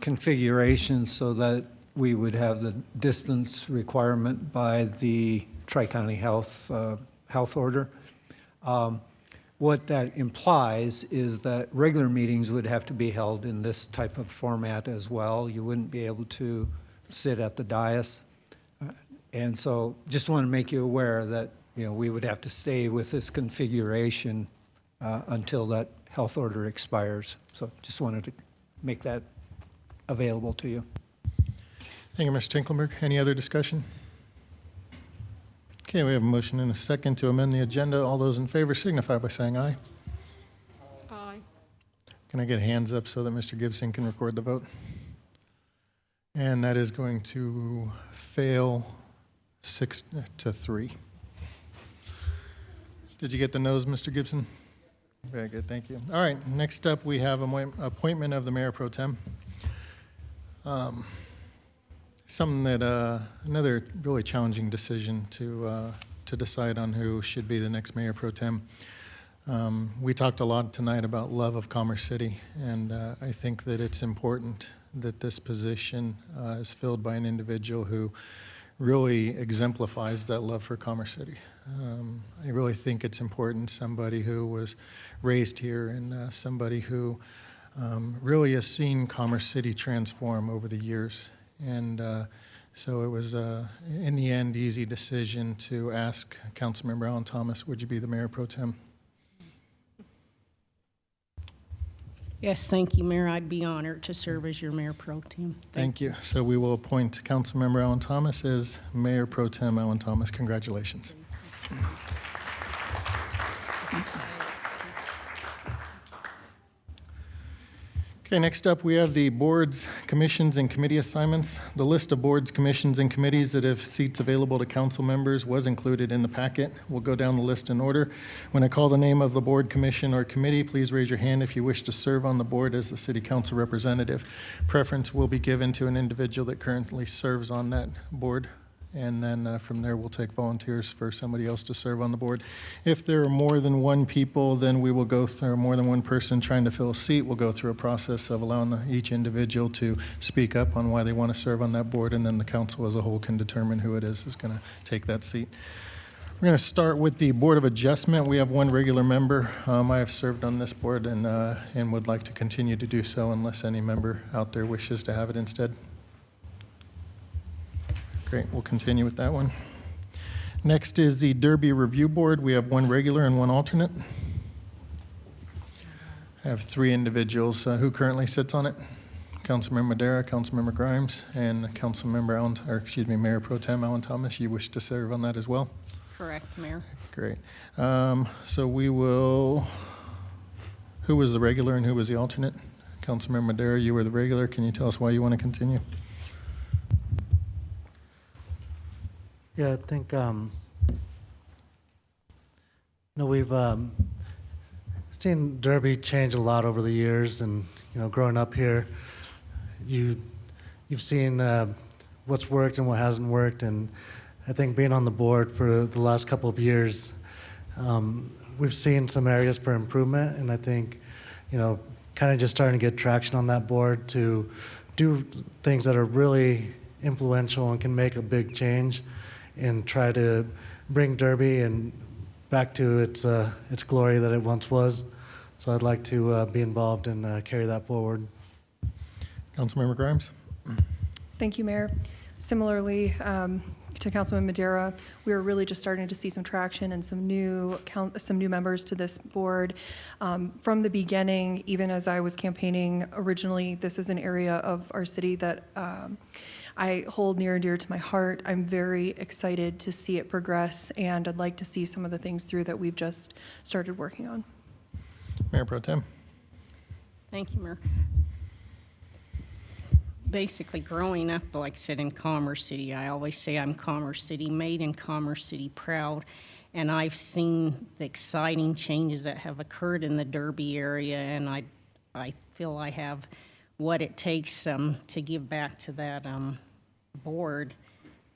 configuration so that we would have the distance requirement by the Tri-County Health order. What that implies is that regular meetings would have to be held in this type of format as well. You wouldn't be able to sit at the dais. And so just want to make you aware that, we would have to stay with this configuration until that health order expires. So just wanted to make that available to you. Thank you, Mr. Tinklenberg. Any other discussion? Okay, we have a motion and a second to amend the agenda. All those in favor signify by saying aye. Aye. Can I get hands up so that Mr. Gibson can record the vote? And that is going to fail 6-3. Did you get the noes, Mr. Gibson? Very good, thank you. All right, next up we have appointment of the Mayor Pro Tem. Something that another really challenging decision to decide on who should be the next Mayor Pro Tem. We talked a lot tonight about love of Commerce City, and I think that it's important that this position is filled by an individual who really exemplifies that love for Commerce City. I really think it's important, somebody who was raised here and somebody who really has seen Commerce City transform over the years. And so it was, in the end, easy decision to ask Councilmember Alan Thomas, would you be the Mayor Pro Tem? Yes, thank you, Mayor. I'd be honored to serve as your Mayor Pro Tem. Thank you. So we will appoint Councilmember Alan Thomas as Mayor Pro Tem Alan Thomas. Congratulations. Okay, next up we have the boards, commissions, and committee assignments. The list of boards, commissions, and committees that have seats available to council members was included in the packet. We'll go down the list in order. When I call the name of the board, commission, or committee, please raise your hand if you wish to serve on the board as the city council representative. Preference will be given to an individual that currently serves on that board. And then from there, we'll take volunteers for somebody else to serve on the board. If there are more than one people, then we will go through, more than one person trying to fill a seat, we'll go through a process of allowing each individual to speak up on why they want to serve on that board, and then the council as a whole can determine who it is going to take that seat. We're going to start with the Board of Adjustment. We have one regular member. I have served on this board and would like to continue to do so unless any member out there wishes to have it instead. Great, we'll continue with that one. Next is the Derby Review Board. We have one regular and one alternate. I have three individuals who currently sits on it. Councilmember Madera, Councilmember Grimes, and Mayor Pro Tem Alan Thomas. You wish to serve on that as well? Correct, Mayor. Great. So we will, who was the regular and who was the alternate? Councilmember Madera, you were the regular. Can you tell us why you want to continue? Yeah, I think, we've seen Derby change a lot over the years, and, growing up here, you've seen what's worked and what hasn't worked, and I think being on the board for the last couple of years, we've seen some areas for improvement, and I think, kind of just starting to get traction on that board to do things that are really influential and can make a big change and try to bring Derby and back to its glory that it once was. So I'd like to be involved and carry that forward. Councilmember Grimes. Thank you, Mayor. Similarly to Councilman Madera, we are really just starting to see some traction and some new members to this board. From the beginning, even as I was campaigning originally, this is an area of our city that I hold near and dear to my heart. I'm very excited to see it progress, and I'd like to see some of the things through that we've just started working on. Mayor Pro Tem. Thank you, Mayor. Basically, growing up, like I said, in Commerce City, I always say I'm Commerce City made and Commerce City proud. And I've seen the exciting changes that have occurred in the Derby area, and I feel I have what it takes to give back to that board,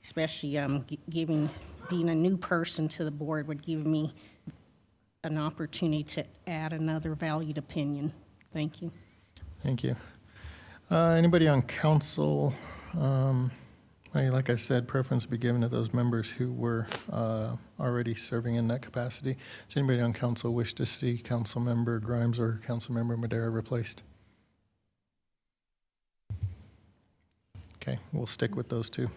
especially being a new person to the board would give me an opportunity to add another valued opinion. Thank you. Thank you. Anybody on council Like I said, preference would be given to those members who were already serving in that capacity. Does anybody on council wish to see Councilmember Grimes or Councilmember Madera replaced? Okay, we'll stick with those two.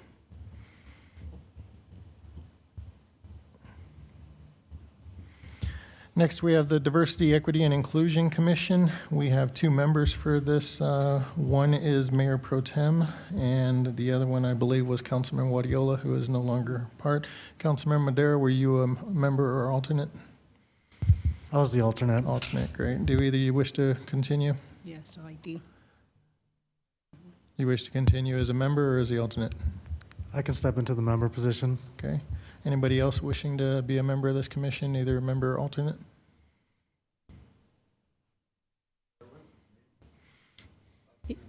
Next, we have the Diversity, Equity, and Inclusion Commission. We have two members for this. One is Mayor Pro Tem, and the other one, I believe, was Councilman Wadiola, who is no longer part. Councilmember Madera, were you a member or alternate? I was the alternate. Alternate, great. Do either you wish to continue? Yes, I do. You wish to continue as a member or as the alternate? I can step into the member position. Okay. Anybody else wishing to be a member of this commission, either a member or alternate?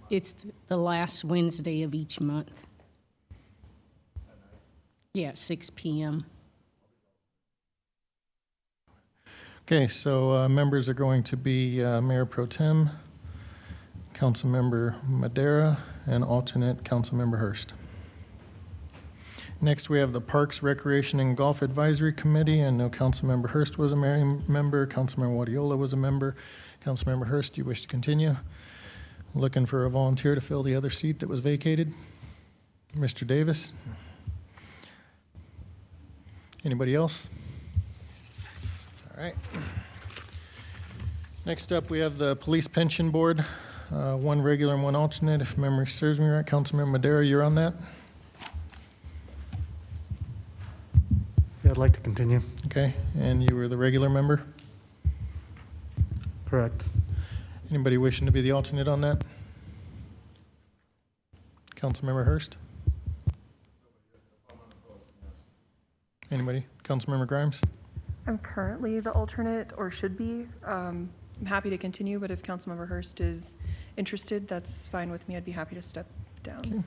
It's the last Wednesday of each month. Yeah, at 6 p.m. Okay, so members are going to be Mayor Pro Tem, Councilmember Madera, and alternate Councilmember Hurst. Next, we have the Parks, Recreation, and Golf Advisory Committee. I know Councilmember Hurst was a member, Councilmember Wadiola was a member. Councilmember Hurst, do you wish to continue? Looking for a volunteer to fill the other seat that was vacated. Mr. Davis? Anybody else? All right. Next up, we have the Police Pension Board, one regular and one alternate. If memory serves me right, Councilmember Madera, you're on that? Yeah, I'd like to continue. Okay, and you were the regular member? Correct. Anybody wishing to be the alternate on that? Councilmember Hurst? Anybody? Councilmember Grimes? I'm currently the alternate, or should be. I'm happy to continue, but if Councilmember Hurst is interested, that's fine with me. I'd be happy to step down. Okay.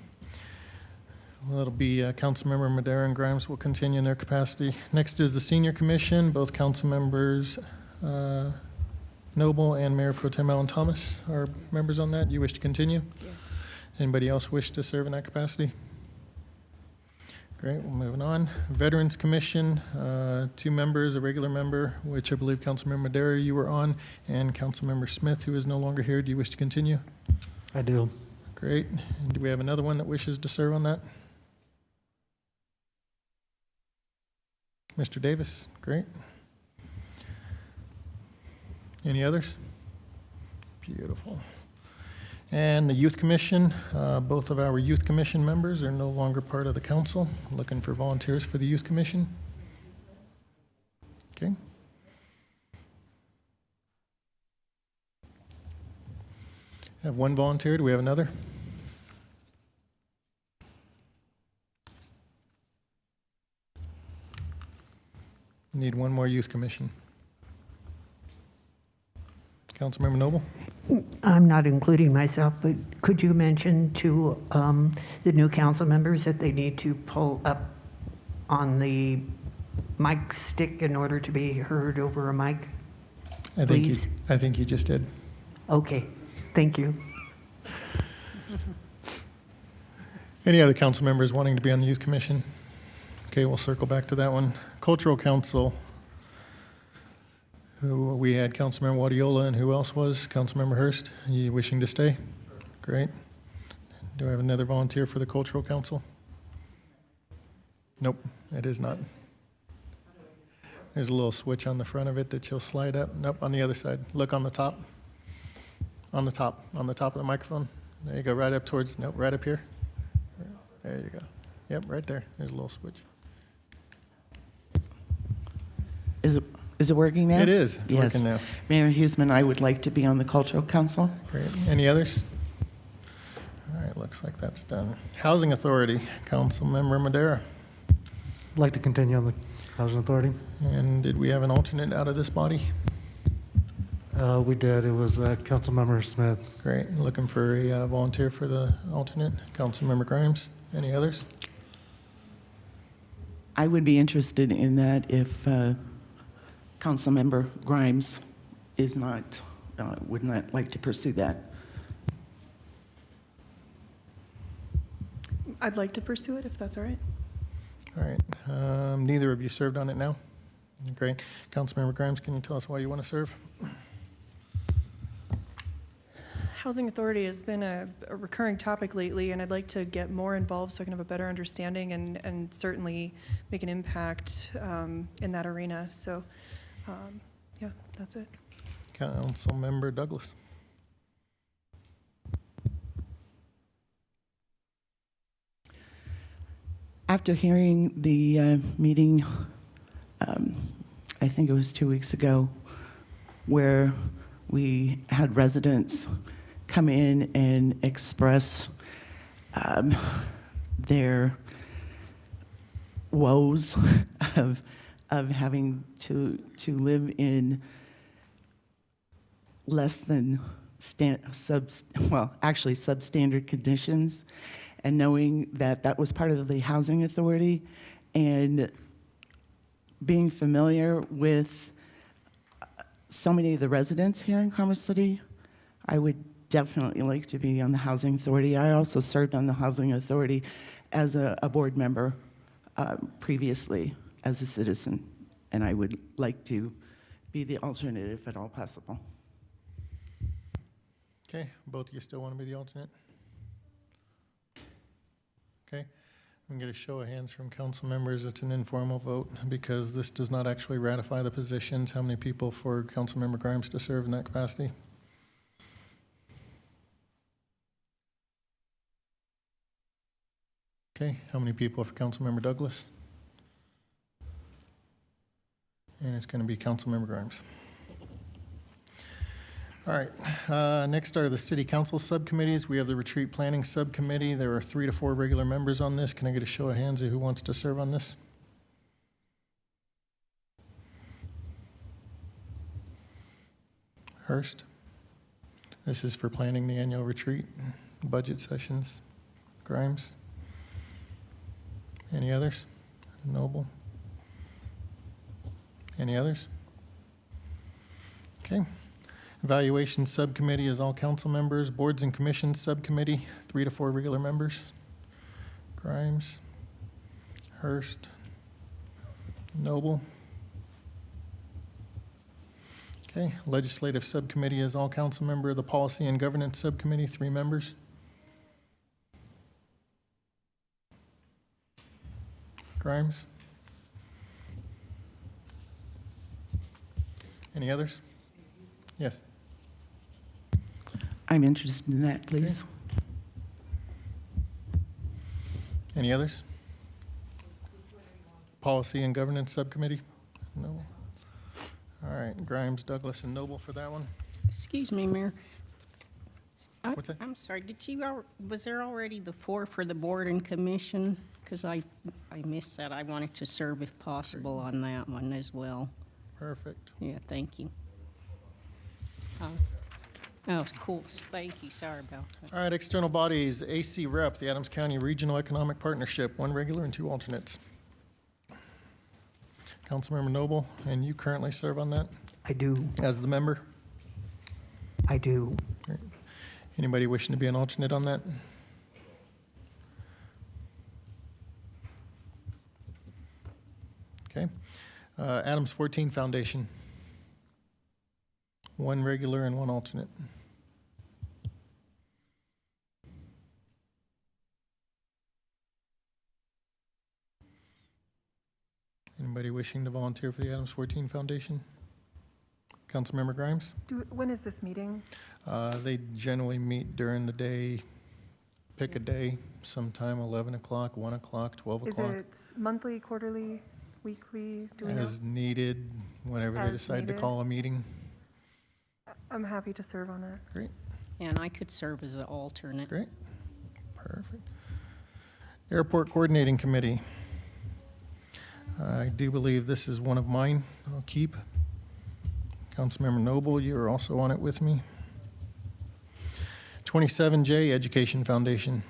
Well, it'll be Councilmember Madera and Grimes will continue in their capacity. Next is the Senior Commission. Both council members Noble and Mayor Pro Tem Alan Thomas are members on that. You wish to continue? Yes. Anybody else wish to serve in that capacity? Great, we're moving on. Veterans Commission, two members, a regular member, which I believe Councilmember Madera you were on, and Councilmember Smith, who is no longer here. Do you wish to continue? I do. Great. And do we have another one that wishes to serve on that? Mr. Davis, great. Any others? Beautiful. And the Youth Commission, both of our Youth Commission members are no longer part of the council. Looking for volunteers for the Youth Commission. Okay. Have one volunteer. Do we have another? Need one more Youth Commission. Councilmember Noble? I'm not including myself, but could you mention to the new council members that they need to pull up on the mic stick in order to be heard over a mic? I think you just did. Okay, thank you. Any other council members wanting to be on the Youth Commission? Okay, we'll circle back to that one. Cultural Council, who we had Councilmember Wadiola, and who else was? Councilmember Hurst. Are you wishing to stay? Great. Do I have another volunteer for the Cultural Council? Nope, it is not. There's a little switch on the front of it that you'll slide up. Nope, on the other side. Look on the top. On the top of the microphone. There you go, right up towards, nope, right up here. There you go. Yep, right there. There's a little switch. Is it working now? It is. It's yes. working now. Mayor Huseman, I would like to be on the Cultural Council. Great. Any others? All right, looks like that's done. Housing Authority, Councilmember Madera. I'd like to continue on the Housing Authority. And did we have an alternate out of this body? We did. It was Councilmember Smith. Great. Looking for a volunteer for the alternate. Councilmember Grimes. Any others? I would be interested in that if Councilmember Grimes is not, would not like to pursue that. I'd like to pursue it, if that's all right. All right. Neither of you served on it now? Great. Councilmember Grimes, can you tell us why you want to serve? Housing Authority has been a recurring topic lately, and I'd like to get more involved so I can have a better understanding and certainly make an impact in that arena. So, yeah, that's it. Councilmember Douglas. After hearing the meeting, I think it was 2 weeks ago, where we had residents come in and express their woes of having to live in less than substandard conditions, and knowing that that was part of the Housing Authority, and being familiar with so many of the residents here in Commerce City, I would definitely like to be on the Housing Authority. I also served on the Housing Authority as a board member previously as a citizen, and I would like to be the alternate if at all possible. Okay, both of you still want to be the alternate? Okay, I'm going to get a show of hands from council members. It's an informal vote because this does not actually ratify the positions. How many people for Councilmember Grimes to serve in that capacity? Okay, how many people for Councilmember Douglas? And it's going to be Councilmember Grimes. All right, next are the City Council subcommittees. We have the Retreat Planning Subcommittee. There are 3 to 4 regular members on this. Can I get a show of hands of who wants to serve on this? Hurst. This is for planning the annual retreat, budget sessions. Grimes. Any others? Noble. Any others? Okay. Evaluation Subcommittee is all council members. Boards and Commissions Subcommittee, 3 to 4 regular members. Grimes, Hurst, Noble. Okay, Legislative Subcommittee is all council member. The Policy and Governance Subcommittee, 3 members. Grimes. Any others? Yes. I'm interested in that, please. Okay. Any others? Policy and Governance Subcommittee? No. All right, Grimes, Douglas, and Noble for that one. Excuse me, Mayor. What's that? I'm sorry, was there already the 4 for the board and commission? Because I missed that. I wanted to serve if possible on that one as well. Perfect. Yeah, thank you. Oh, cool. Thank you. Sorry about that. All right, external bodies, AC Rep, the Adams County Regional Economic Partnership, 1 regular and 2 alternates. Councilmember Noble, and you currently serve on that? I do. As the member? I do. Great. Anybody wishing to be an alternate on that? Okay. Adams 14 Foundation, 1 regular and 1 alternate. Anybody wishing to volunteer for the Adams 14 Foundation? Councilmember Grimes? When is this meeting? They generally meet during the day. Pick a day, sometime 11 o'clock, 1 o'clock, 12 o'clock. Is it monthly, quarterly, weekly? Do we know? As needed, whenever they As decide to needed. call a meeting. I'm happy to serve on that. Great, And I could serve as an alternate. great, perfect. Airport Coordinating Committee. I do believe this is one of mine. I'll keep. Councilmember Noble, you are also on it with me. 27J, Education Foundation.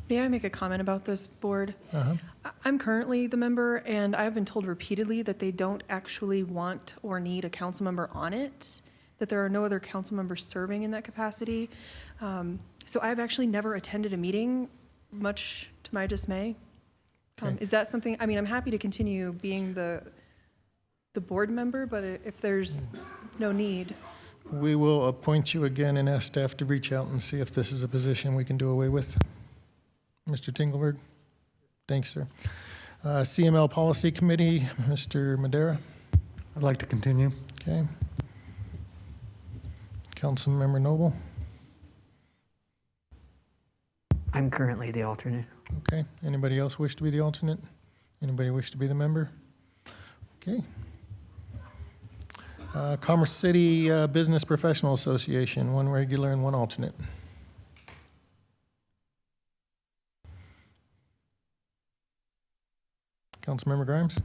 May I make a comment about this board? Uh-huh. I'm currently the member, and I've been told repeatedly that they don't actually want or need a council member on it, that there are no other council members serving in that capacity. So I've actually never attended a meeting, much to my dismay. Okay. Is that something, I mean, I'm happy to continue being the board member, but if there's no need. We will appoint you again and ask staff to reach out and see if this is a position we can do away with. Mr. Tingelberg? Thanks, sir. CML Policy Committee, Mr. Madera? I'd like to continue. Okay. Councilmember Noble? I'm currently the alternate. Okay. Anybody else wish to be the alternate? Anybody wish to be the member? Okay. Commerce City Business Professional Association, one regular and one alternate. Councilmember Grimes?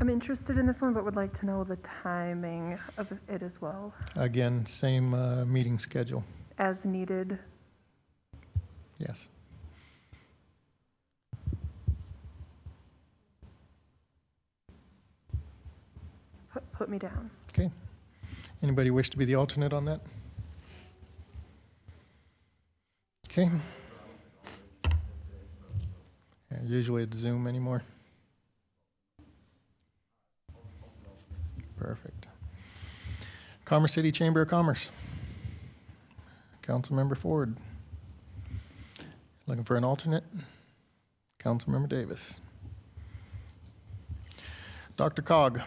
I'm interested in this one, but would like to know the timing of it as well, Again, same meeting schedule. as needed. Yes. Put me down. Okay. Anybody wish to be the alternate on that? Okay. Yeah, usually it's Zoom anymore. Perfect. Commerce City Chamber of Commerce. Councilmember Ford. Looking for an alternate? Councilmember Davis. Dr. Cog.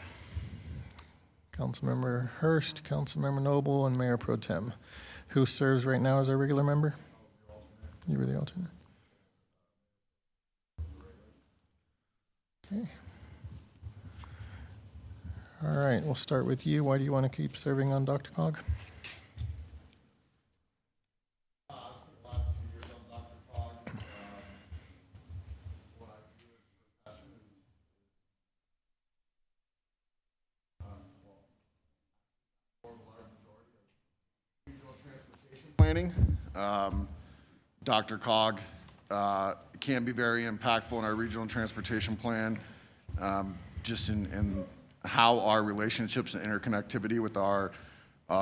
Councilmember Hurst, Councilmember Noble, and Mayor Pro Tem. Who serves right now as our regular member? You were the alternate. Okay. All right, we'll start with you. Why do you want to keep serving on Dr. Cog? Planning. Dr. Cog can be very impactful in our regional transportation plan, just in how our relationships and interconnectivity with our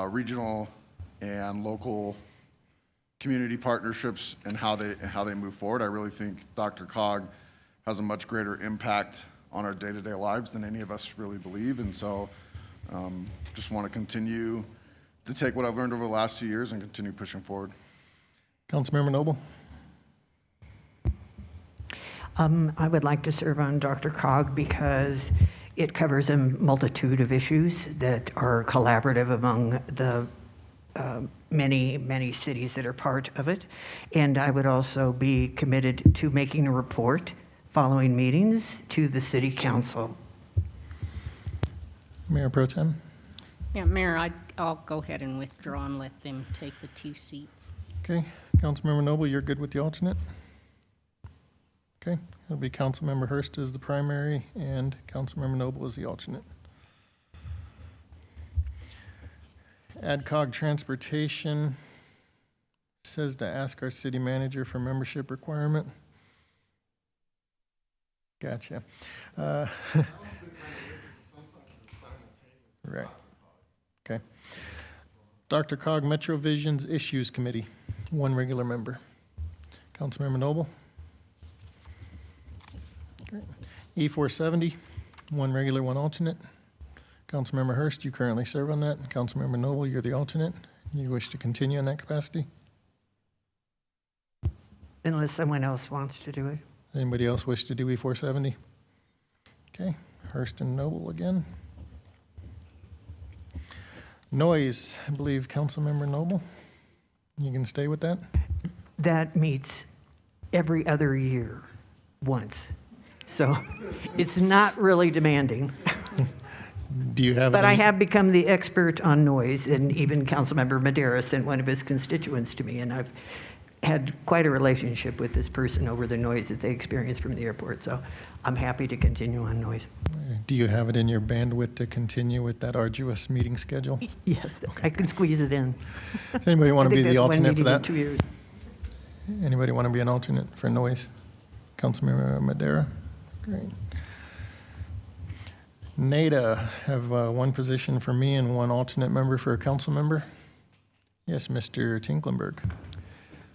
regional and local community partnerships and how they move forward. I really think Dr. Cog has a much greater impact on our day-to-day lives than any of us really believe, and so just want to continue to take what I've learned over the last 2 years and continue pushing forward. Councilmember Noble? I would like to serve on Dr. Cog because it covers a multitude of issues that are collaborative among the many, many cities that are part of it. And I would also be committed to making a report following meetings to the city council. Mayor Pro Tem? Yeah, Mayor, I'll go ahead and withdraw and let them take the 2 seats. Okay. Councilmember Noble, you're good with the alternate? Okay. It'll be Councilmember Hurst as the primary and Councilmember Noble as the alternate. AdCog Transportation says to ask our city manager for membership requirement. Gotcha. Right. Okay. Dr. Cog Metrovision's Issues Committee, one regular member. Councilmember Noble. Okay. E470, one regular, one alternate. Councilmember Hurst, you currently serve on that. Councilmember Noble, you're the alternate. You wish to continue in that capacity? Unless someone else wants to do it. Anybody else wish to do E470? Okay, Hurst and Noble again. Noise, I believe Councilmember Noble. You can stay with that? That meets every other year, once. So it's not really demanding. Do you have? But I have become the expert on noise, and even Councilmember Madera sent one of his constituents to me, and I've had quite a relationship with this person over the noise that they experience from the airport. So I'm happy to continue on noise. Do you have it in your bandwidth to continue with that arduous meeting schedule? Yes, I can squeeze it in. Does anybody want to be the alternate for that? 2 years. Anybody want to be an alternate for noise? Councilmember Madera? Great. NADA have one position for me and one alternate member for a council member. Yes, Mr. Tinklenberg.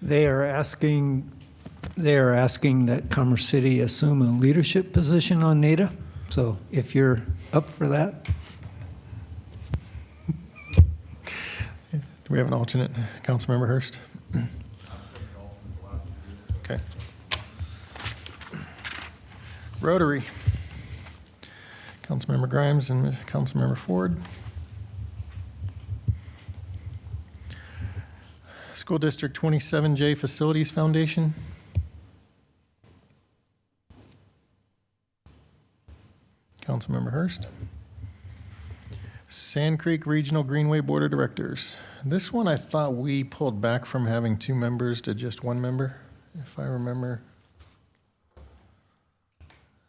They are asking that Commerce City assume a leadership position on NADA. So if you're up for that. Do we have an alternate? Councilmember Hurst? Okay. Rotary. Councilmember Grimes and Councilmember Ford. School District 27J Facilities Foundation. Councilmember Hurst. Sand Creek Regional Greenway Board of Directors. This one I thought we pulled back from having 2 members to just 1 member, if I remember.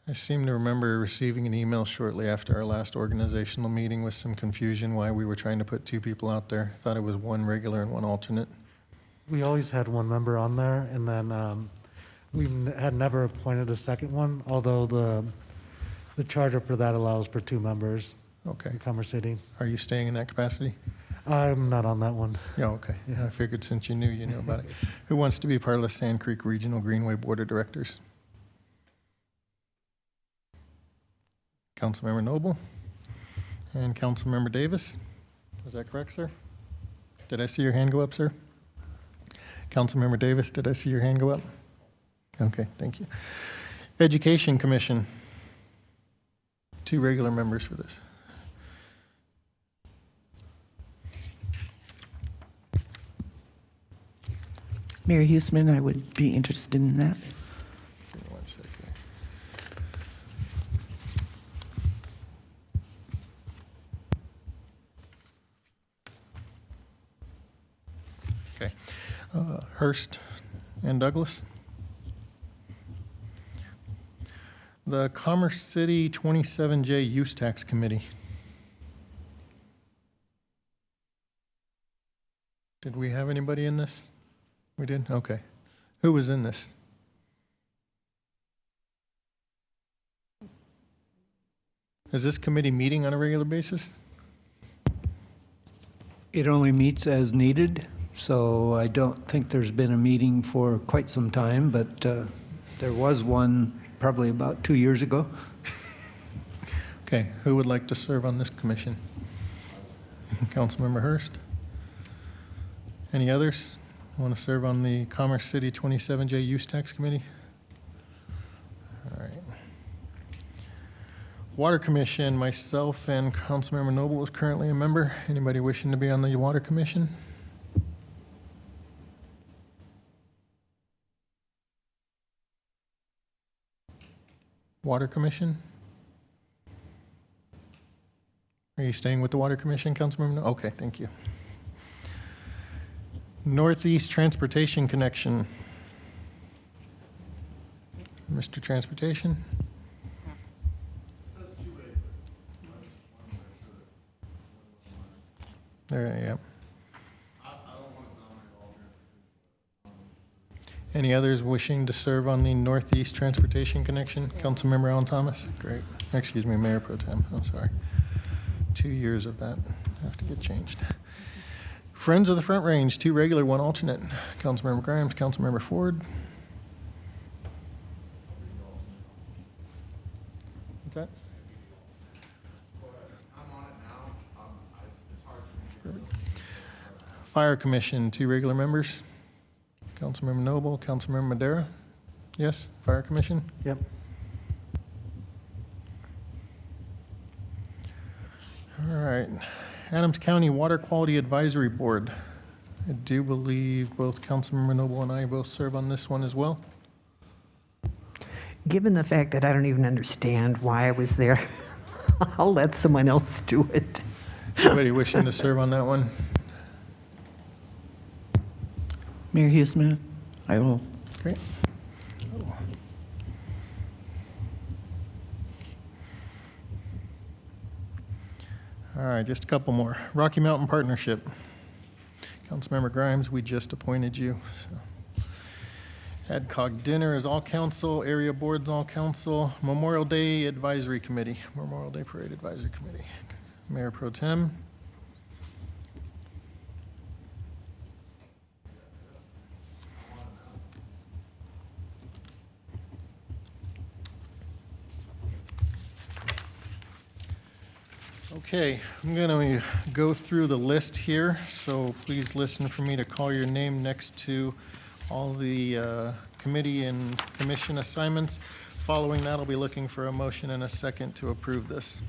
I seem to remember receiving an email shortly after our last organizational meeting with some confusion why we were trying to put 2 people out there. Thought it was 1 regular and 1 alternate. We always had 1 member on there, and then we had never appointed a second one, although the charter for that allows for 2 members. Okay. In Commerce City. Are you staying in that capacity? I'm not on that one. Yeah, okay. I figured since you knew about it. Who wants to be part of the Sand Creek Regional Greenway Board of Directors? Councilmember Noble and Councilmember Davis. Is that correct, sir? Did I see your hand go up, sir? Councilmember Davis, did I see your hand go up? Okay, thank you. Education Commission. 2 regular members for this. Mayor Huesman, I would be interested in that. Give me 1 second. Okay. Hurst and Douglas. The Commerce City 27J Use Tax Committee. Did we have anybody in this? We did? Okay. Who was in this? Is this committee meeting on a regular basis? It only meets as needed, so I don't think there's been a meeting for quite some time, but there was one probably about 2 years ago. Okay, who would like to serve on this commission? Councilmember Hurst? Any others want to serve on the Commerce City 27J Use Tax Committee? All right. Water Commission, myself and Councilmember Noble is currently a member. Anybody wishing to be on the Water Commission? Water Commission? Are you staying with the Water Commission, Councilmember? No? Okay, thank you. Northeast Transportation Connection. Mr. Transportation? There, yeah. Any others wishing to serve on the Northeast Transportation Connection? Councilmember Alan Thomas? Great. Excuse me, Mayor Pro Tem. I'm sorry. 2 years of that have to get changed. Friends of the Front Range, 2 regular, 1 alternate. Councilmember Grimes, Councilmember Ford. What's that? Fire Commission, 2 regular members. Councilmember Noble, Councilmember Madera. Yes, Fire Commission? Yep. All right. Adams County Water Quality Advisory Board. I do believe both Councilmember Noble and I both serve on this one as well. Given the fact that I don't even understand why I was there, I'll let someone else do it. Anybody wishing to serve on that one? Mayor Huesman, I will. Great. All right, just a couple more. Rocky Mountain Partnership. Councilmember Grimes, we just appointed you. So. AdCog Dinner is all council, area boards all council, Memorial Day Advisory Committee, Memorial Day Parade Advisory Committee. Mayor Pro Tem. Okay, I'm going to go through the list here, so please listen for me to call your name next to all the committee and commission assignments. Following that, I'll be looking for a motion and a second to approve this.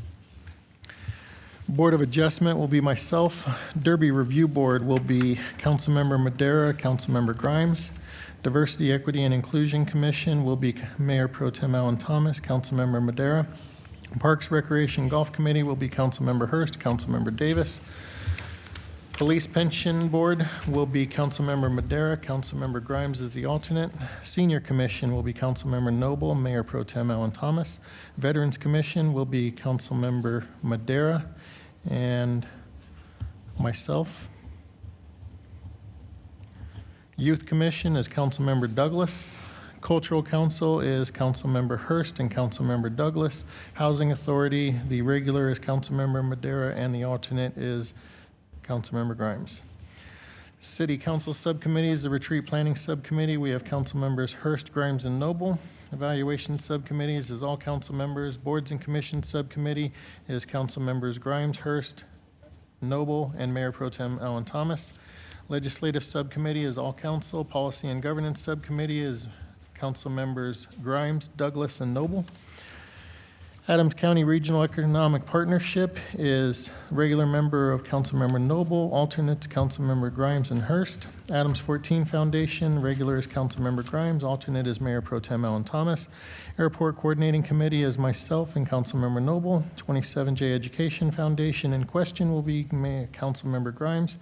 Board of Adjustment will be myself. Derby Review Board will be Councilmember Madera, Councilmember Grimes. Diversity, Equity, and Inclusion Commission will be Mayor Pro Tem Alan Thomas, Councilmember Madera. Parks, Recreation, Golf Committee will be Councilmember Hurst, Councilmember Davis. Police Pension Board will be Councilmember Madera, Councilmember Grimes is the alternate. Senior Commission will be Councilmember Noble, Mayor Pro Tem Alan Thomas. Veterans Commission will be Councilmember Madera and myself. Youth Commission is Councilmember Douglas. Cultural Council is Councilmember Hurst and Councilmember Douglas. Housing Authority, the regular is Councilmember Madera and the alternate is Councilmember Grimes. City Council Subcommittees, the Retreat Planning Subcommittee, we have Council Members Hurst, Grimes, and Noble. Evaluation Subcommittees is all council members. Boards and Commissions Subcommittee is Council Members Grimes, Hurst, Noble, and Mayor Pro Tem Alan Thomas. Legislative Subcommittee is all council. Policy and Governance Subcommittee is Council Members Grimes, Douglas, and Noble. Adams County Regional Economic Partnership is regular member of Councilmember Noble, alternates Councilmember Grimes and Hurst. Adams 14 Foundation, regular is Councilmember Grimes, alternate is Mayor Pro Tem Alan Thomas. Airport Coordinating Committee is myself and Councilmember Noble. 27J Education Foundation in question will be Councilmember Grimes.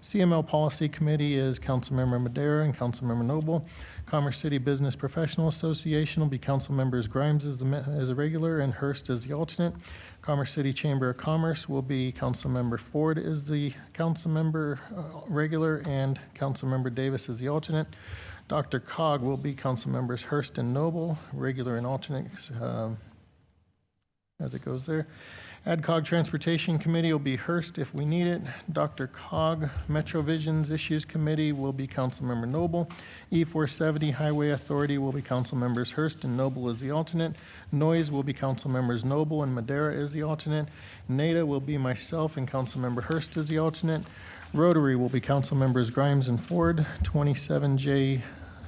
CML Policy Committee is Councilmember Madera and Councilmember Noble. Commerce City Business Professional Association will be Council Members Grimes as a regular and Hurst as the alternate. Commerce City Chamber of Commerce will be Councilmember Ford is the council member regular and Councilmember Davis is the alternate. Dr. Cog will be Council Members Hurst and Noble, regular and alternate as it goes there. AdCog Transportation Committee will be Hurst if we need it. Dr. Cog Metrovision's Issues Committee will be Councilmember Noble. E470 Highway Authority will be Council Members Hurst and Noble is the alternate. Noise will be Council Members Noble and Madera is the alternate. NADA will be myself and Councilmember Hurst is the alternate. Rotary will be Council Members Grimes and Ford. 27J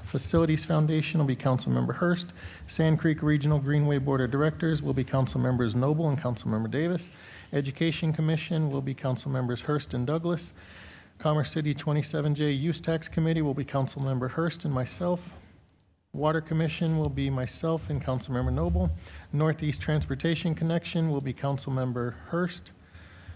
Facilities Foundation will be Councilmember Hurst. Sand Creek Regional Greenway Board of Directors will be Council Members Noble and Councilmember Davis. Education Commission will be Council Members Hurst and Douglas. Commerce City 27J Use Tax Committee will be Councilmember Hurst and myself. Water Commission will be myself and Councilmember Noble. Northeast Transportation Connection will be Councilmember Hurst.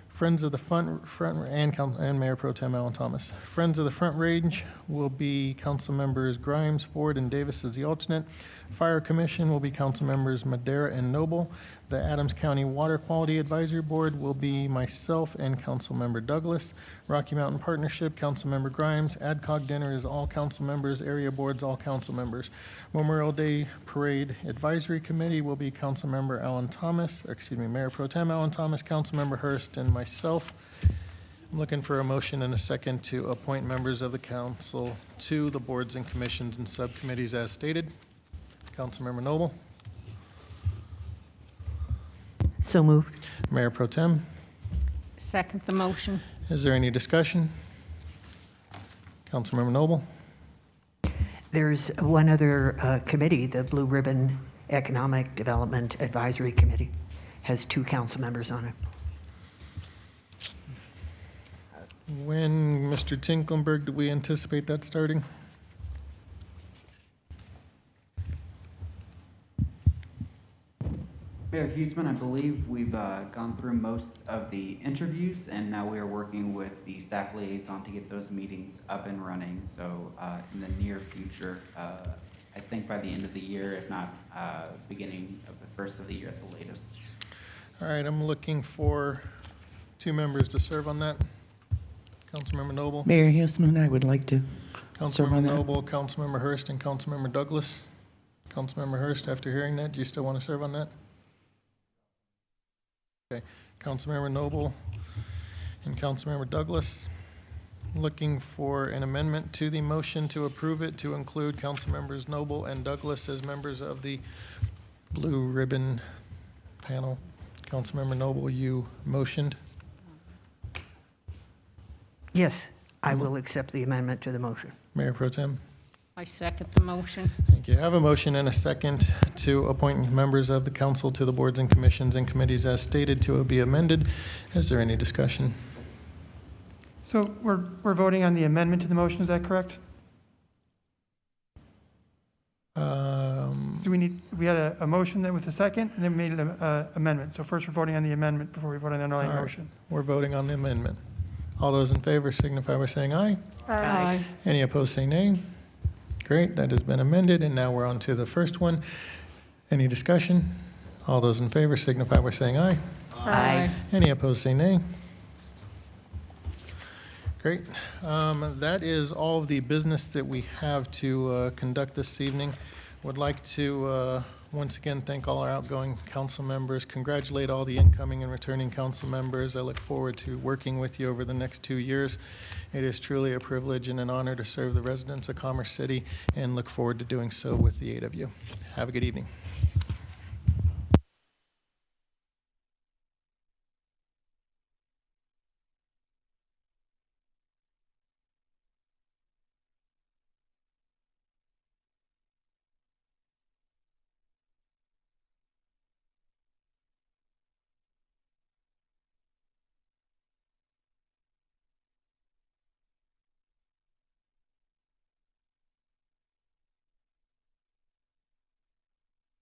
Friends of the Front and Mayor Pro Tem Alan Thomas. Friends of the Front Range will be Council Members Grimes, Ford, and Davis as the alternate. Fire Commission will be Council Members Madera and Noble. The Adams County Water Quality Advisory Board will be myself and Council Member Douglas. Rocky Mountain Partnership, Council Member Grimes. AdCog Dinner is all council members. Area Boards, all council members. Memorial Day Parade Advisory Committee will be Council Member Mayor Pro Tem Alan Thomas, Council Member Hurst, and myself. I'm looking for a motion and a second to appoint members of the council to the boards and commissions and subcommittees as stated. Councilmember Noble. So moved. Mayor Pro Tem. Second the motion. Is there any discussion? Councilmember Noble. There's one other committee, the Blue Ribbon Economic Development Advisory Committee, has 2 council members on it. When, Mr. Tinklenberg, do we anticipate that starting? Mayor Huseman, I believe we've gone through most of the interviews, and now we are working with the staff liaison to get those meetings up and running. So in the near future, I think by the end of the year, if not beginning of the first of the year at the latest. All right, I'm looking for 2 members to serve on that. Councilmember Noble. Mayor Huseman, I would like to serve on Councilmember that. Noble, Councilmember Hurst, and Councilmember Douglas. Councilmember Hurst, after hearing that, do you still want to serve on that? Okay, Councilmember Noble and Councilmember Douglas. Looking for an amendment to the motion to approve it to include Councilmembers Noble and Douglas as members of the Blue Ribbon panel Councilmember Noble, you motioned. Yes, I will accept the amendment to the motion. Mayor Pro Tem. I second the motion. Thank you. I have a motion and a second to appoint members of the council to the boards and commissions and committees as stated to be amended. Is there any discussion? So we're voting on the amendment to the motion, is that correct? So we had a motion that with a second, and then we made an amendment. So first we're voting on the amendment before we vote on the underlying All right. motion. We're voting on the amendment. All those in favor signify by saying aye. Aye. Any opposed, say nay. Great, that has been amended, and now we're on to the first one. Any discussion? All those in favor signify by saying aye. Aye. Any opposed, say nay. Great. That is all of the business that we have to conduct this evening. Would like to once again thank all our outgoing council members, congratulate all the incoming and returning council members. I look forward to working with you over the next 2 years. It is truly a privilege and an honor to serve the residents of Commerce City, and look forward to doing so with the 8 of you. Have a good evening.